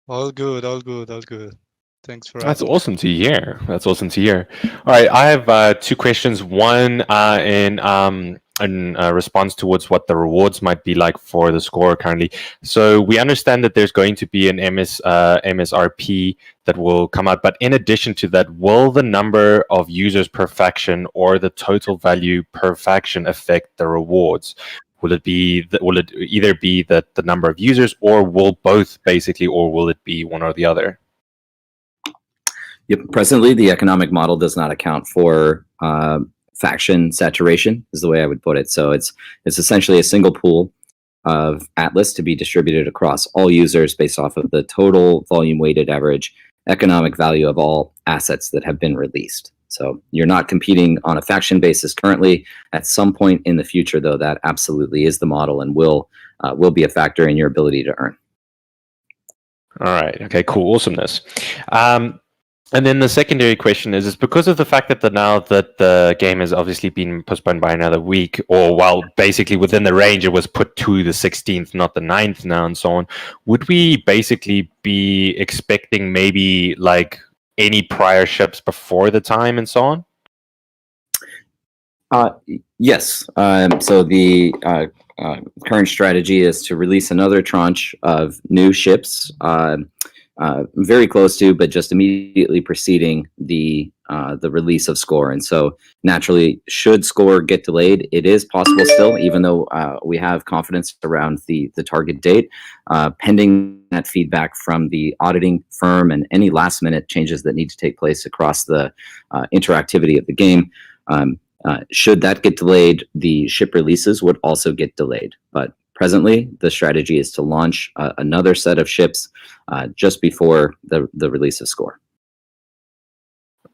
All good, all good, all good. Thanks for That's asking. awesome to hear. That's awesome to hear. All right, I have two questions. One in response towards what the rewards might be like for the score currently. So we understand that there's going to be an MSRP that will come out, but in addition to that, will the number of users per faction or the total value per faction affect the rewards? Will it either be the number of users, or will both basically, or will it be one or the other? Yep. Presently, the economic model does not account for faction saturation, is the way I would put it. So it's essentially a single pool of Atlas to be distributed across all users based off of the total volume weighted average economic value of all assets that have been released. So you're not competing on a faction basis currently. At some point in the future, though, that absolutely is the model and will be a factor in your ability to earn. All right. Okay. Cool. Awesomeness. And then the secondary question is because of the fact that now that the game has obviously been postponed by another week, or while basically within the range, it was put to the 16th, not the 9th now, and so on. Would we basically be expecting maybe like any prior ships before the time and so on? Yes. So the current strategy is to release another tranche of new ships. Very close to, but just immediately preceding the release of Score. And so naturally, should Score get delayed, it is possible still, even though we have confidence around the target date, pending that feedback from the auditing firm and any last minute changes that need to take place across the interactivity of the game. Should that get delayed, the ship releases would also get delayed. But presently, the strategy is to launch another set of ships just before the release of Score.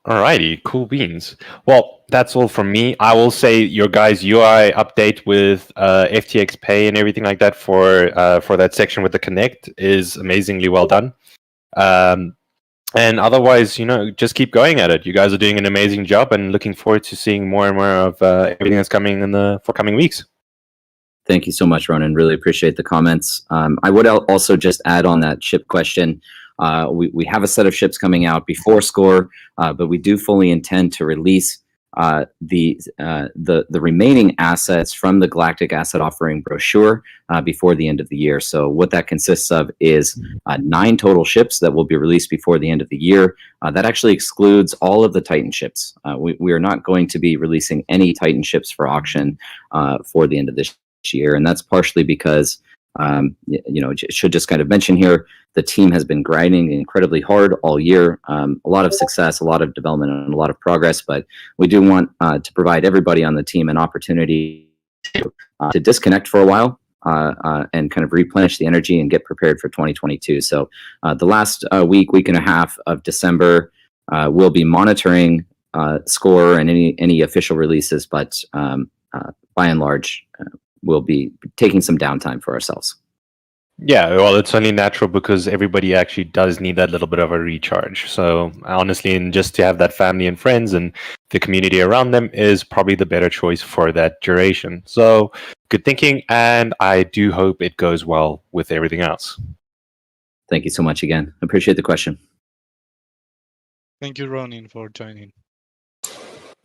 Alrighty, cool beans. Well, that's all from me. I will say your guys' UI update with FTX Pay and everything like that for that section with the Connect is amazingly well done. And otherwise, just keep going at it. You guys are doing an amazing job, and looking forward to seeing more and more of everything that's coming in the forthcoming weeks. Thank you so much, Ronan. Really appreciate the comments. I would also just add on that ship question. We have a set of ships coming out before Score, but we do fully intend to release the remaining assets from the Galactic Asset Offering brochure before the end of the year. So what that consists of is 9 total ships that will be released before the end of the year. That actually excludes all of the Titan ships. We are not going to be releasing any Titan ships for auction for the end of this year, and that's partially because should just kind of mention here, the team has been grinding incredibly hard all year. A lot of success, a lot of development, and a lot of progress, but we do want to provide everybody on the team an opportunity to disconnect for a while and kind of replenish the energy and get prepared for 2022. So the last week and a half of December, we'll be monitoring Score and any official releases, but by and large, we'll be taking some downtime for ourselves. Yeah, well, it's only natural because everybody actually does need that little bit of a recharge. So honestly, and just to have that family and friends and the community around them is probably the better choice for that duration. So good thinking, and I do hope it goes well with everything else. Thank you so much again. Appreciate the question. Thank you, Ronin, for joining.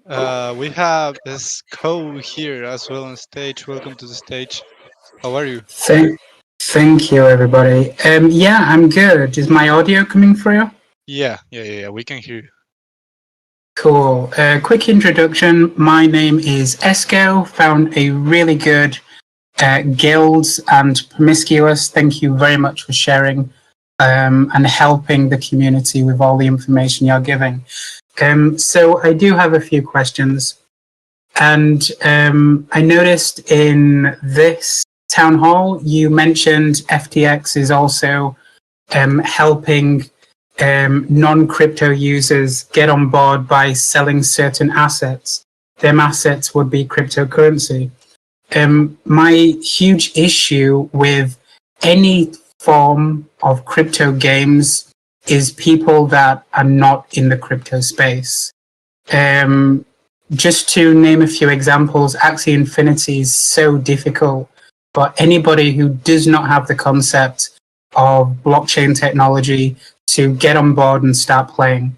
We have Sko here as well on stage. Welcome to the stage. How are you? Thank you, everybody. Yeah, I'm good. Is my audio coming through? Yeah. We can hear you. Cool. Quick introduction. My name is Esco. Found a really good guilds and Promiscuous. Thank you very much for sharing and helping the community with all the information you're giving. So I do have a few questions. And I noticed in this town hall, you mentioned FTX is also helping non-crypto users get on board by selling certain assets. Them assets would be cryptocurrency. My huge issue with any form of crypto games is people that are not in the crypto space. Just to name a few examples, Axie Infinity is so difficult for anybody who does not have the concept of blockchain technology to get on board and start playing.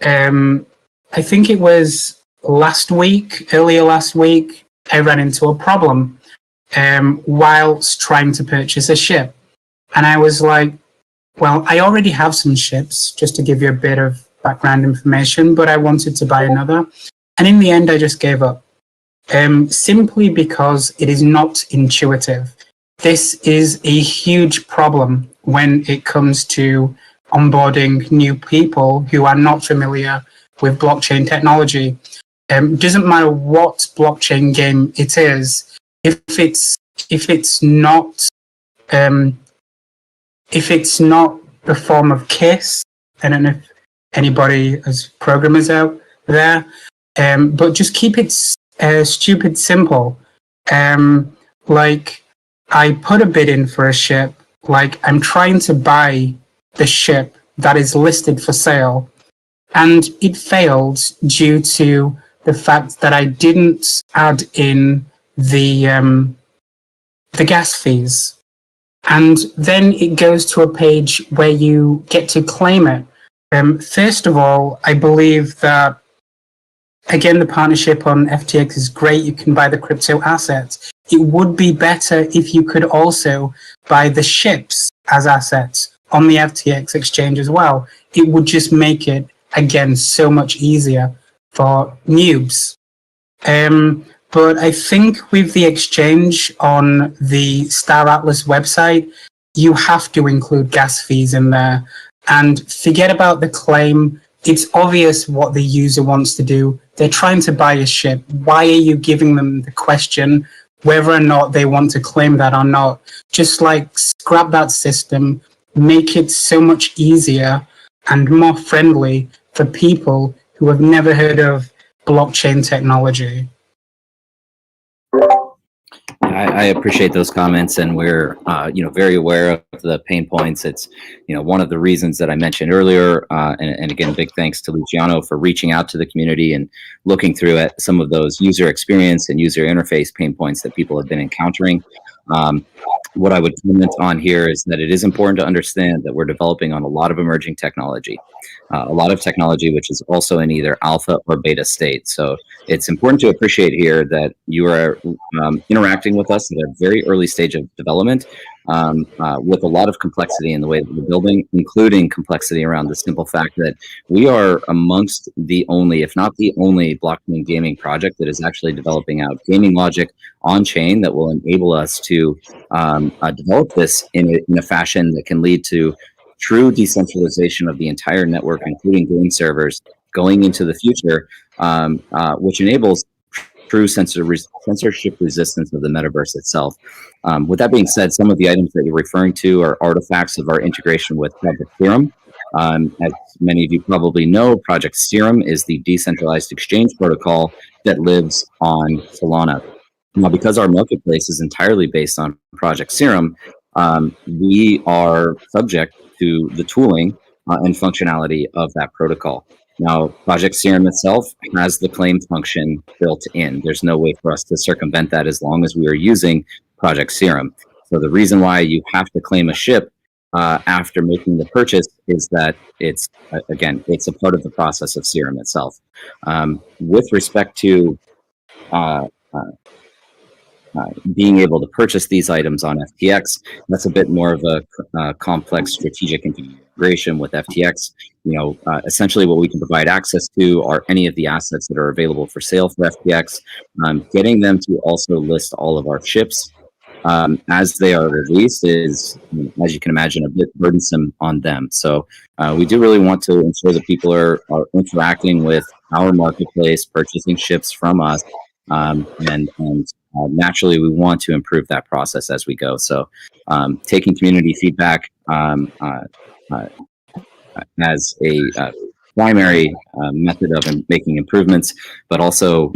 I think it was earlier last week, I ran into a problem whilst trying to purchase a ship. And I was like, well, I already have some ships, just to give you a bit of background information, but I wanted to buy another. And in the end, I just gave up, simply because it is not intuitive. This is a huge problem when it comes to onboarding new people who are not familiar with blockchain technology. Doesn't matter what blockchain game it is, if it's not the form of KISS, I don't know if anybody has programmers out there, but just keep it stupid simple. Like, I put a bid in for a ship, like I'm trying to buy the ship that is listed for sale, and it failed due to the fact that I didn't add in the gas fees. And then it goes to a page where you get to claim it. First of all, I believe that, again, the partnership on FTX is great. You can buy the crypto assets. It would be better if you could also buy the ships as assets on the FTX exchange as well. It would just make it, again, so much easier for noobs. But I think with the exchange on the Star Atlas website, you have to include gas fees in there. And forget about the claim. It's obvious what the user wants to do. They're trying to buy a ship. Why are you giving them the question whether or not they want to claim that or not? Just like scrap that system, make it so much easier and more friendly for people who have never heard of blockchain technology. I appreciate those comments, and we're very aware of the pain points. It's one of the reasons that I mentioned earlier, and again, big thanks to Luciano for reaching out to the community and looking through at some of those user experience and user interface pain points that people have been encountering. What I would comment on here is that it is important to understand that we're developing on a lot of emerging technology, a lot of technology which is also in either alpha or beta state. So it's important to appreciate here that you are interacting with us at a very early stage of development, with a lot of complexity in the way that we're building, including complexity around the simple fact that we are amongst the only, if not the only, blockchain gaming project that is actually developing out gaming logic on chain that will enable us to develop this in a fashion that can lead to true decentralization of the entire network, including game servers, going into the future, which enables true censorship resistance of the metaverse itself. With that being said, some of the items that you're referring to are artifacts of our integration with Project Serum. As many of you probably know, Project Serum is the decentralized exchange protocol that lives on Solana. Now, because our marketplace is entirely based on Project Serum, we are subject to the tooling and functionality of that protocol. Now, Project Serum itself has the claim function built in. There's no way for us to circumvent that as long as we are using Project Serum. So the reason why you have to claim a ship after making the purchase is that it's, again, it's a part of the process of Serum itself. With respect to being able to purchase these items on FTX, that's a bit more of a complex strategic integration with FTX. Essentially what we can provide access to are any of the assets that are available for sale for FTX, getting them to also list all of our ships as they are released is, as you can imagine, a bit burdensome on them. So we do really want to ensure that people are interacting with our marketplace, purchasing ships from us, and naturally we want to improve that process as we go. So taking community feedback as a primary method of making improvements, but also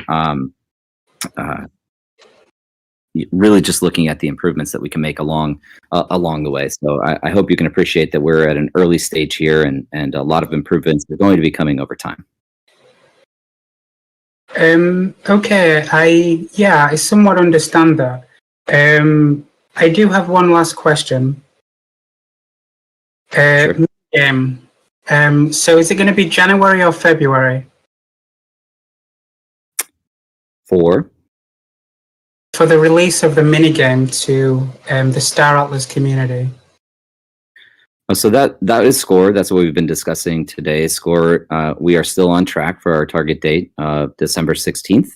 really just looking at the improvements that we can make along the way. So I hope you can appreciate that we're at an early stage here, and a lot of improvements are going to be coming over time. Okay, I somewhat understand that. I do have one last question. Sure. So is it going to be January or February? For the release of the minigame to the Star Atlas community? So that is Score. That's what we've been discussing today. Score, we are still on track for our target date of December 16th.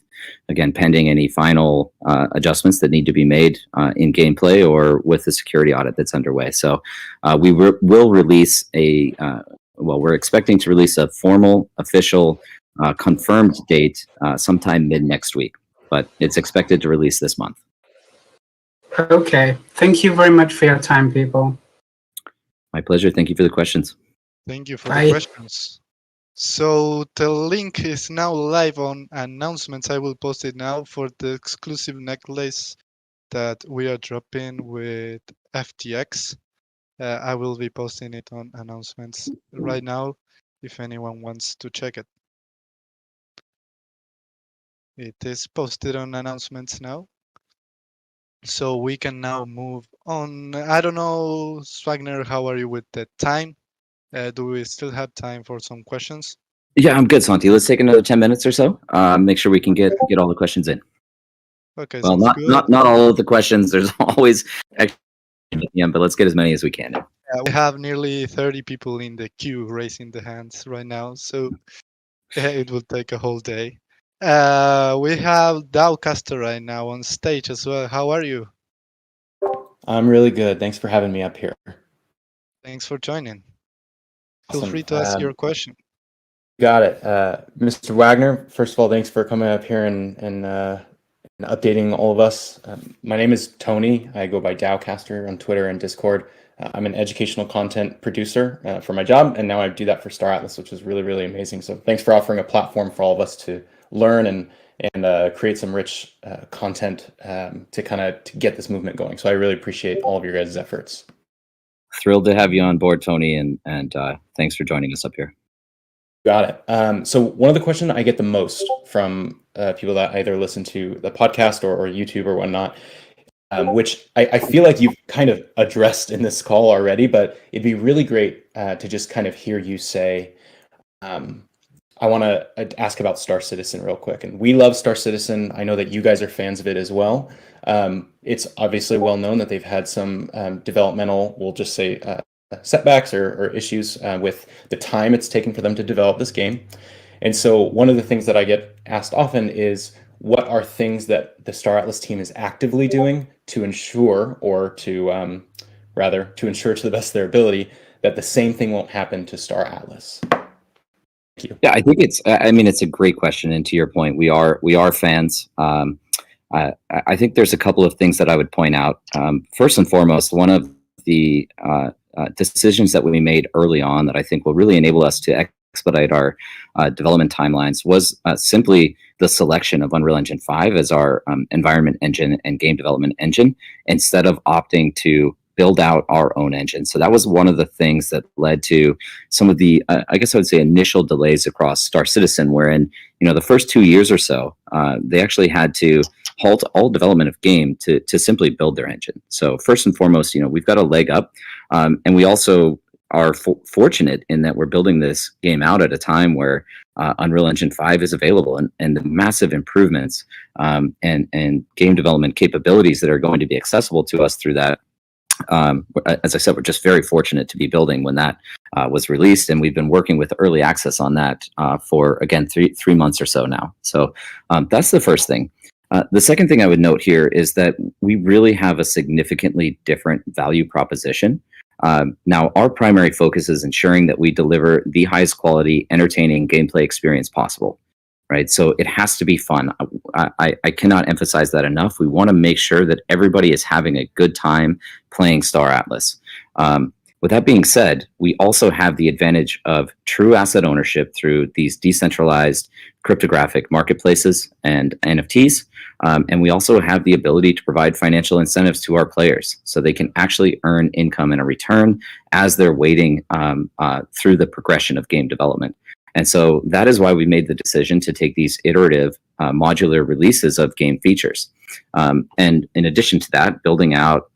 Again, pending any final adjustments that need to be made in gameplay or with the security audit that's underway. So we will release we're expecting to release a formal, official, confirmed date sometime mid next week, but it's expected to release this month. Okay. Thank you very much for your time, people. My pleasure. Thank you for the questions. Thank you for Bye. the questions. So the link is now live on announcements. I will post it now for the exclusive necklace that we are dropping with FTX. I will be posting it on announcements right now if anyone wants to check it. It is posted on announcements now. So we can now move on. I don't know, Swagner, how are you with the time? Do we still have time for some questions? Yeah, I'm good, Santi. Let's take another 10 minutes or so. Make sure we can get all the questions in. Okay, well, not all of the questions. There's always extra at the end, but let's get as many as we can in. We have nearly 30 people in the queue raising the hands right now, so it will take a whole day. We have Dowcaster right now on stage as well. How are you? I'm really good. Thanks for having me up here. Thanks for joining. Feel Awesome. free to ask your question. Got it. Mr. Wagner, first of all, thanks for coming up here and updating all of us. My name is Tony. I go by Dowcaster on Twitter and Discord. I'm an educational content producer for my job, and now I do that for Star Atlas, which is really, really amazing. So thanks for offering a platform for all of us to learn and create some rich content to get this movement going. So I really appreciate all of your guys' efforts. Thrilled to have you on board, Tony, and thanks for joining us up here. Got it. So one of the questions I get the most from people that either listen to the podcast or YouTube or whatnot, which I feel like you've kind of addressed in this call already, but it'd be really great to just kind of hear you say, I want to ask about Star Citizen real quick. And we love Star Citizen. I know that you guys are fans of it as well. It's obviously well known that they've had some developmental, we'll just say, setbacks or issues with the time it's taken for them to develop this game. And so one of the things that I get asked often is, what are things that the Star Atlas team is actively doing to ensure, or to rather to ensure to the best of their ability, that the same thing won't happen to Star Atlas? Thank you. Yeah, I think it's a great question. And to your point, we are fans. I think there's a couple of things that I would point out. First and foremost, one of the decisions that we made early on that I think will really enable us to expedite our development timelines was simply the selection of Unreal Engine 5 as our environment engine and game development engine, instead of opting to build out our own engine. So that was one of the things that led to some of the, I guess I would say, initial delays across Star Citizen, wherein, the first 2 years or so, they actually had to halt all development of game to simply build their engine. So first and foremost, we've got a leg up, and we also are fortunate in that we're building this game out at a time where Unreal Engine 5 is available, and the massive improvements and game development capabilities that are going to be accessible to us through that. As I said, we're just very fortunate to be building when that was released, and we've been working with early access on that for, again, three months or so now. So that's the first thing. The second thing I would note here is that we really have a significantly different value proposition. Now, our primary focus is ensuring that we deliver the highest quality, entertaining gameplay experience possible. Right, so it has to be fun. I cannot emphasize that enough. We want to make sure that everybody is having a good time playing Star Atlas. With that being said, we also have the advantage of true asset ownership through these decentralized cryptographic marketplaces and NFTs. And we also have the ability to provide financial incentives to our players so they can actually earn income and a return as they're waiting through the progression of game development. And so that is why we made the decision to take these iterative modular releases of game features. And in addition to that, building out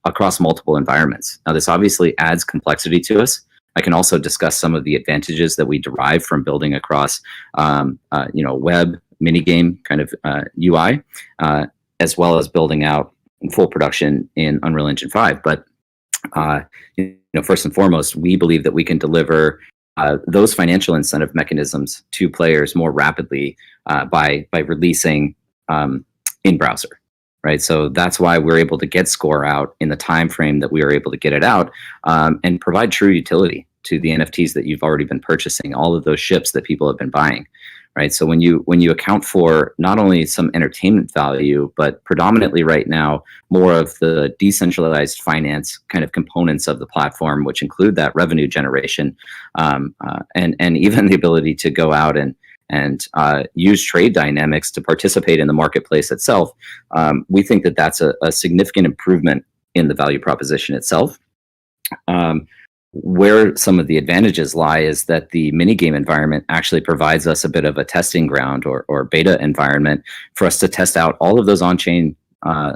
across multiple environments. Now, this obviously adds complexity to us. I can also discuss some of the advantages that we derive from building across, web, minigame kind of UI, as well as building out in full production in Unreal Engine 5. But first and foremost, we believe that we can deliver those financial incentive mechanisms to players more rapidly by releasing in browser. Right, so that's why we're able to get score out in the time frame that we are able to get it out, and provide true utility to the NFTs that you've already been purchasing, all of those ships that people have been buying. Right, so when you account for not only some entertainment value, but predominantly right now more of the decentralized finance kind of components of the platform, which include that revenue generation, and even the ability to go out and use trade dynamics to participate in the marketplace itself, we think that that's a significant improvement in the value proposition itself. Where some of the advantages lie is that the minigame environment actually provides us a bit of a testing ground or beta environment for us to test out all of those on-chain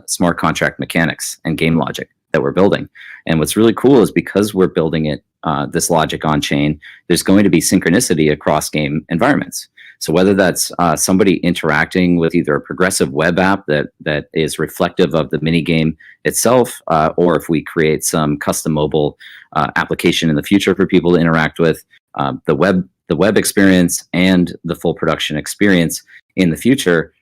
smart contract mechanics and game logic that we're building. And what's really cool is because we're building it, this logic on-chain, there's going to be synchronicity across game environments. So whether that's somebody interacting with either a progressive web app that is reflective of the minigame itself, or if we create some custom mobile application in the future for people to interact with, the web experience and the full production experience in the future,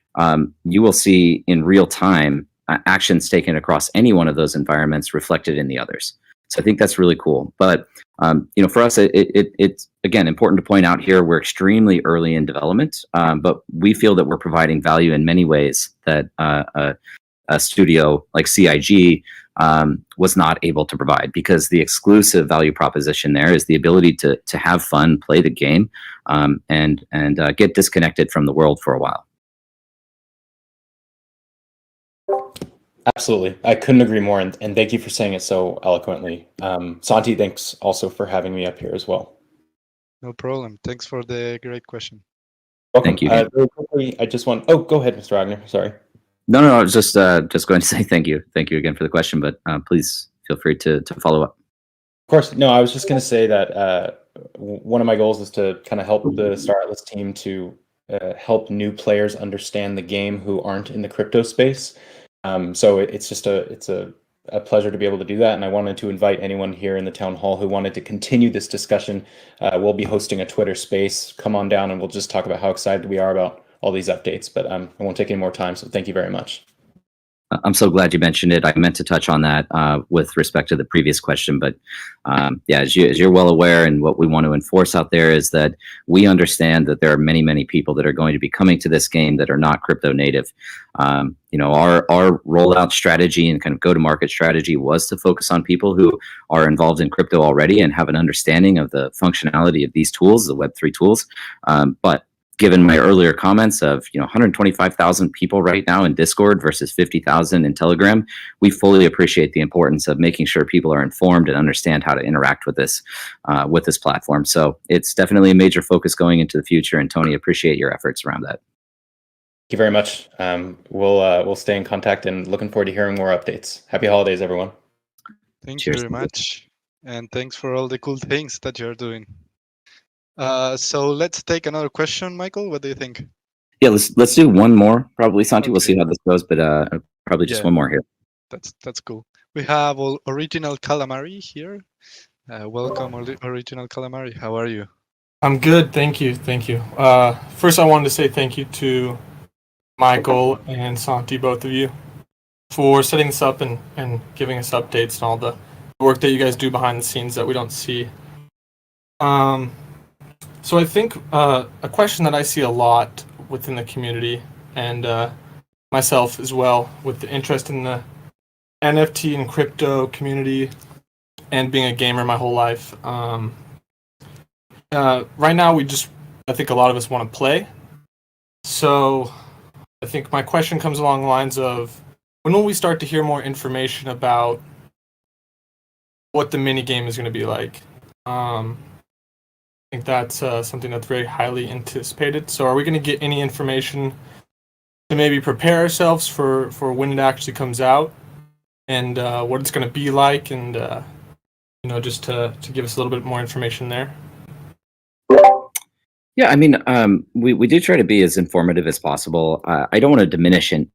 you will see in real time actions taken across any one of those environments reflected in the others. So I think that's really cool. But for us, it's again important to point out here we're extremely early in development, but we feel that we're providing value in many ways that a studio like CIG was not able to provide, because the exclusive value proposition there is the ability to have fun, play the game, and get disconnected from the world for a while. Absolutely. I couldn't agree more. And thank you for saying it so eloquently. Santi, thanks also for having me up here as well. No problem. Thanks for the great question. Welcome. Thank you. Very quickly, I just want... Oh, go ahead, Mr. Wagner. Sorry. No, I was just going to say thank you. Thank you again for the question, but please feel free to follow up. Of course. No, I was just going to say that one of my goals is to kind of help the Star Atlas team to help new players understand the game who aren't in the crypto space. So it's just a pleasure to be able to do that, and I wanted to invite anyone here in the town hall who wanted to continue this discussion. We'll be hosting a Twitter space. Come on down and we'll just talk about how excited we are about all these updates, but I won't take any more time, so thank you very much. I'm so glad you mentioned it. I meant to touch on that with respect to the previous question, but as you're well aware, and what we want to enforce out there is that we understand that there are many people that are going to be coming to this game that are not crypto native. Our rollout strategy and kind of go-to-market strategy was to focus on people who are involved in crypto already and have an understanding of the functionality of these tools, the Web3 tools. But given my earlier comments of 125,000 people right now in Discord versus 50,000 in Telegram, we fully appreciate the importance of making sure people are informed and understand how to interact with this platform. So it's definitely a major focus going into the future. And Tony, appreciate your efforts around that. Thank you very much. We'll stay in contact and looking forward to hearing more updates. Happy holidays, everyone. Thank you very much, and thanks for all the cool things that you're doing. So let's take another question, Michael. What do you think? Yeah, let's do one more, probably, Santi. Okay. We'll see how this goes, but probably just one more here. That's cool. We have Original Calamari here. Welcome, Original Calamari. How are you? I'm good, thank you. First, I wanted to say thank you to Michael and Santi, both of you, for setting this up and giving us updates and all the work that you guys do behind the scenes that we don't see. So I think a question that I see a lot within the community, and myself as well, with the interest in the NFT and crypto community, and being a gamer my whole life. Right now, I think a lot of us want to play. So I think my question comes along the lines of, when will we start to hear more information about what the mini game is going to be like? I think that's something that's very highly anticipated. So are we going to get any information to maybe prepare ourselves for when it actually comes out, and what it's going to be like, and just to give us a little bit more information there? Yeah, I mean, we do try to be as informative as possible. I don't want to diminish in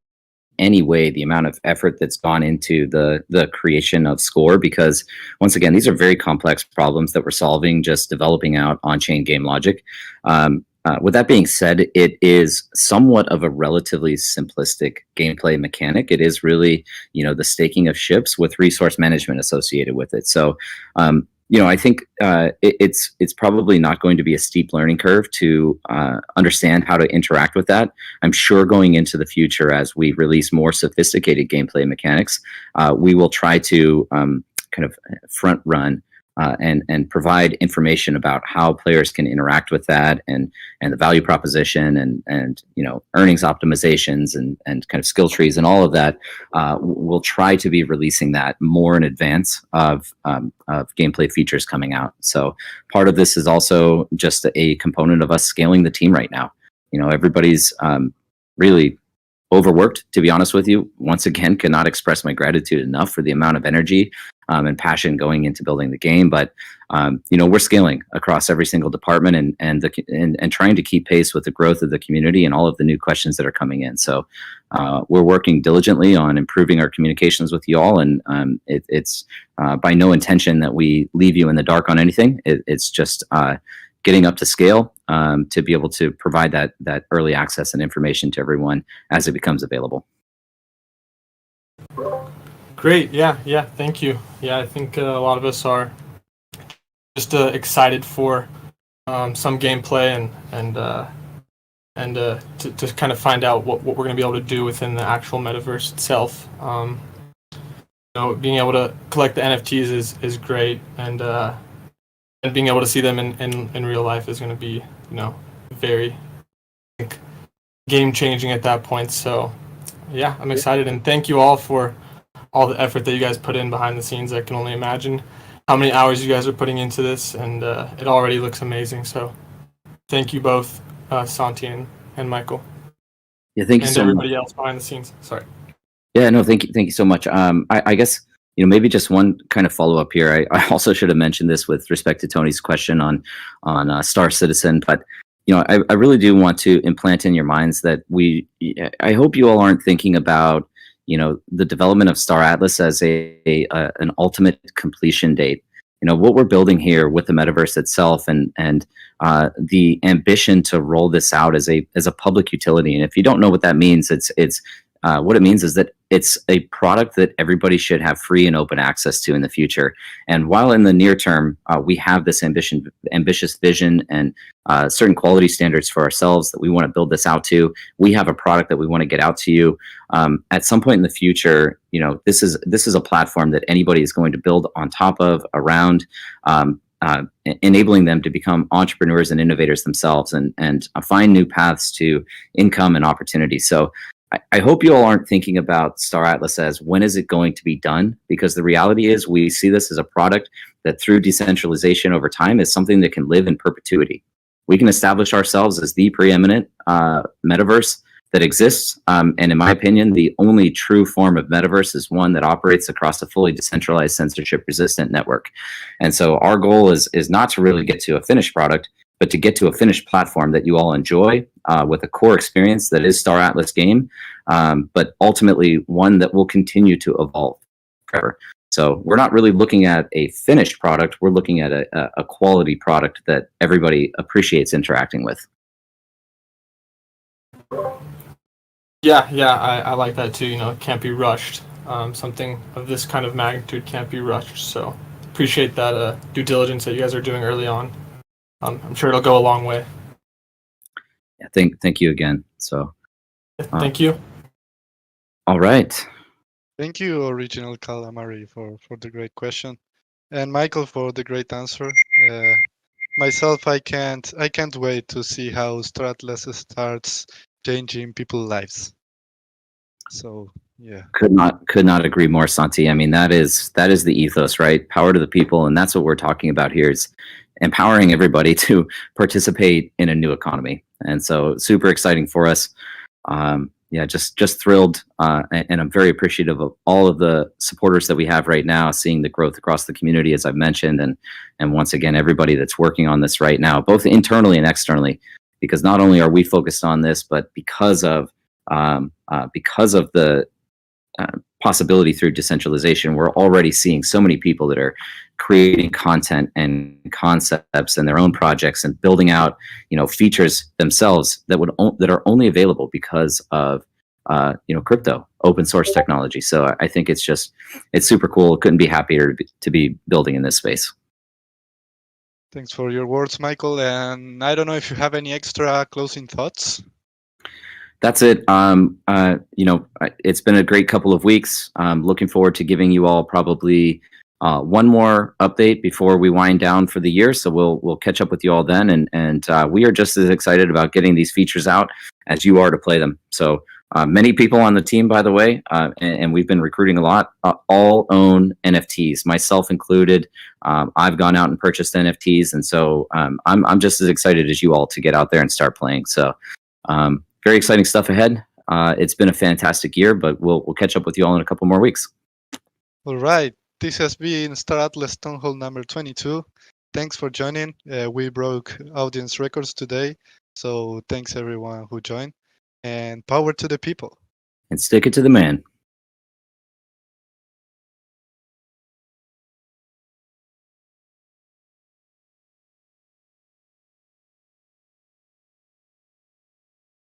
any way the amount of effort that's gone into the creation of Score, because once again, these are very complex problems that we're solving, just developing out on-chain game logic. With that being said, it is somewhat of a relatively simplistic gameplay mechanic. It is really, the staking of ships with resource management associated with it. So, I think it's probably not going to be a steep learning curve to understand how to interact with that. I'm sure going into the future, as we release more sophisticated gameplay mechanics, we will try to kind of front run and provide information about how players can interact with that, and the value proposition, and earnings optimizations, and kind of skill trees and all of that. We'll try to be releasing that more in advance of gameplay features coming out. So part of this is also just a component of us scaling the team right now. Everybody's really overworked, to be honest with you. Once again, cannot express my gratitude enough for the amount of energy and passion going into building the game. But we're scaling across every single department, and trying to keep pace with the growth of the community and all of the new questions that are coming in. So we're working diligently on improving our communications with you all, and it's by no intention that we leave you in the dark on anything. It's just getting up to scale to be able to provide that early access and information to everyone as it becomes available. Great. Yeah. Thank you. Yeah, I think a lot of us are just excited for some gameplay and to kind of find out what we're going to be able to do within the actual metaverse itself. Being able to collect the NFTs is great, and being able to see them in real life is going to be very, I think, game changing at that point. So yeah, I'm excited, and thank you all for all the effort that you guys put in behind the scenes. I can only imagine how many hours you guys are putting into this, and it already looks amazing. So thank you both, Santi and Michael. Yeah, thank you and so everybody much. else behind the scenes. Sorry. Yeah, no, thank you so much. I guess maybe just one kind of follow up here. I also should have mentioned this with respect to Tony's question on Star Citizen, but I really do want to implant in your minds that I hope you all aren't thinking about the development of Star Atlas as an ultimate completion date. What we're building here with the metaverse itself, and the ambition to roll this out as a public utility. And if you don't know what that means, it's what it means is that it's a product that everybody should have free and open access to in the future. And while in the near term, we have this ambitious vision and certain quality standards for ourselves that we want to build this out to, we have a product that we want to get out to you. At some point in the future, this is a platform that anybody is going to build on top of, around, enabling them to become entrepreneurs and innovators themselves, and find new paths to income and opportunity. So I hope you all aren't thinking about Star Atlas as when is it going to be done, because the reality is we see this as a product that through decentralization over time is something that can live in perpetuity. We can establish ourselves as the preeminent metaverse that exists. And in my opinion, the only true form of metaverse is one that operates across a fully decentralized, censorship-resistant network. And so our goal is not to really get to a finished product, but to get to a finished platform that you all enjoy with a core experience that is Star Atlas game, but ultimately one that will continue to evolve forever. So we're not really looking at a finished product. We're looking at a quality product that everybody appreciates interacting with. Yeah, I like that too. It can't be rushed. Something of this kind of magnitude can't be rushed. So appreciate that due diligence that you guys are doing early on. I'm sure it'll go a long way. Yeah, thank you again. So thank you. All right. Thank you, Original Calamari, for the great question. and Michael for the great answer. Myself, I can't wait to see how Star Atlas starts changing people's lives. So yeah. Could not agree more, Santi. I mean, that is the ethos, right? Power to the people, and that's what we're talking about here, is empowering everybody to participate in a new economy. And so super exciting for us. Yeah, just thrilled, and I'm very appreciative of all of the supporters that we have right now, seeing the growth across the community, as I've mentioned, and once again, everybody that's working on this right now, both internally and externally, because not only are we focused on this, but because of the possibility through decentralization, we're already seeing so many people that are creating content and concepts and their own projects and building out, features themselves that are only available because of crypto, open source technology. So I think it's super cool. Couldn't be happier to be building in this space. Thanks for your words, Michael. And I don't know if you have any extra closing thoughts. That's it. It's been a great couple of weeks. Looking forward to giving you all probably one more update before we wind down for the year. So we'll catch up with you all then. And we are just as excited about getting these features out as you are to play them. So many people on the team, by the way, and we've been recruiting a lot, all own NFTs, myself included. I've gone out and purchased NFTs. And so I'm just as excited as you all to get out there and start playing. So very exciting stuff ahead. It's been a fantastic year, but we'll catch up with you all in a couple more weeks. All right. This has been Star Atlas Town Hall number 22. Thanks for joining. We broke audience records today. So thanks everyone who joined. And power to the people. And stick it to the man.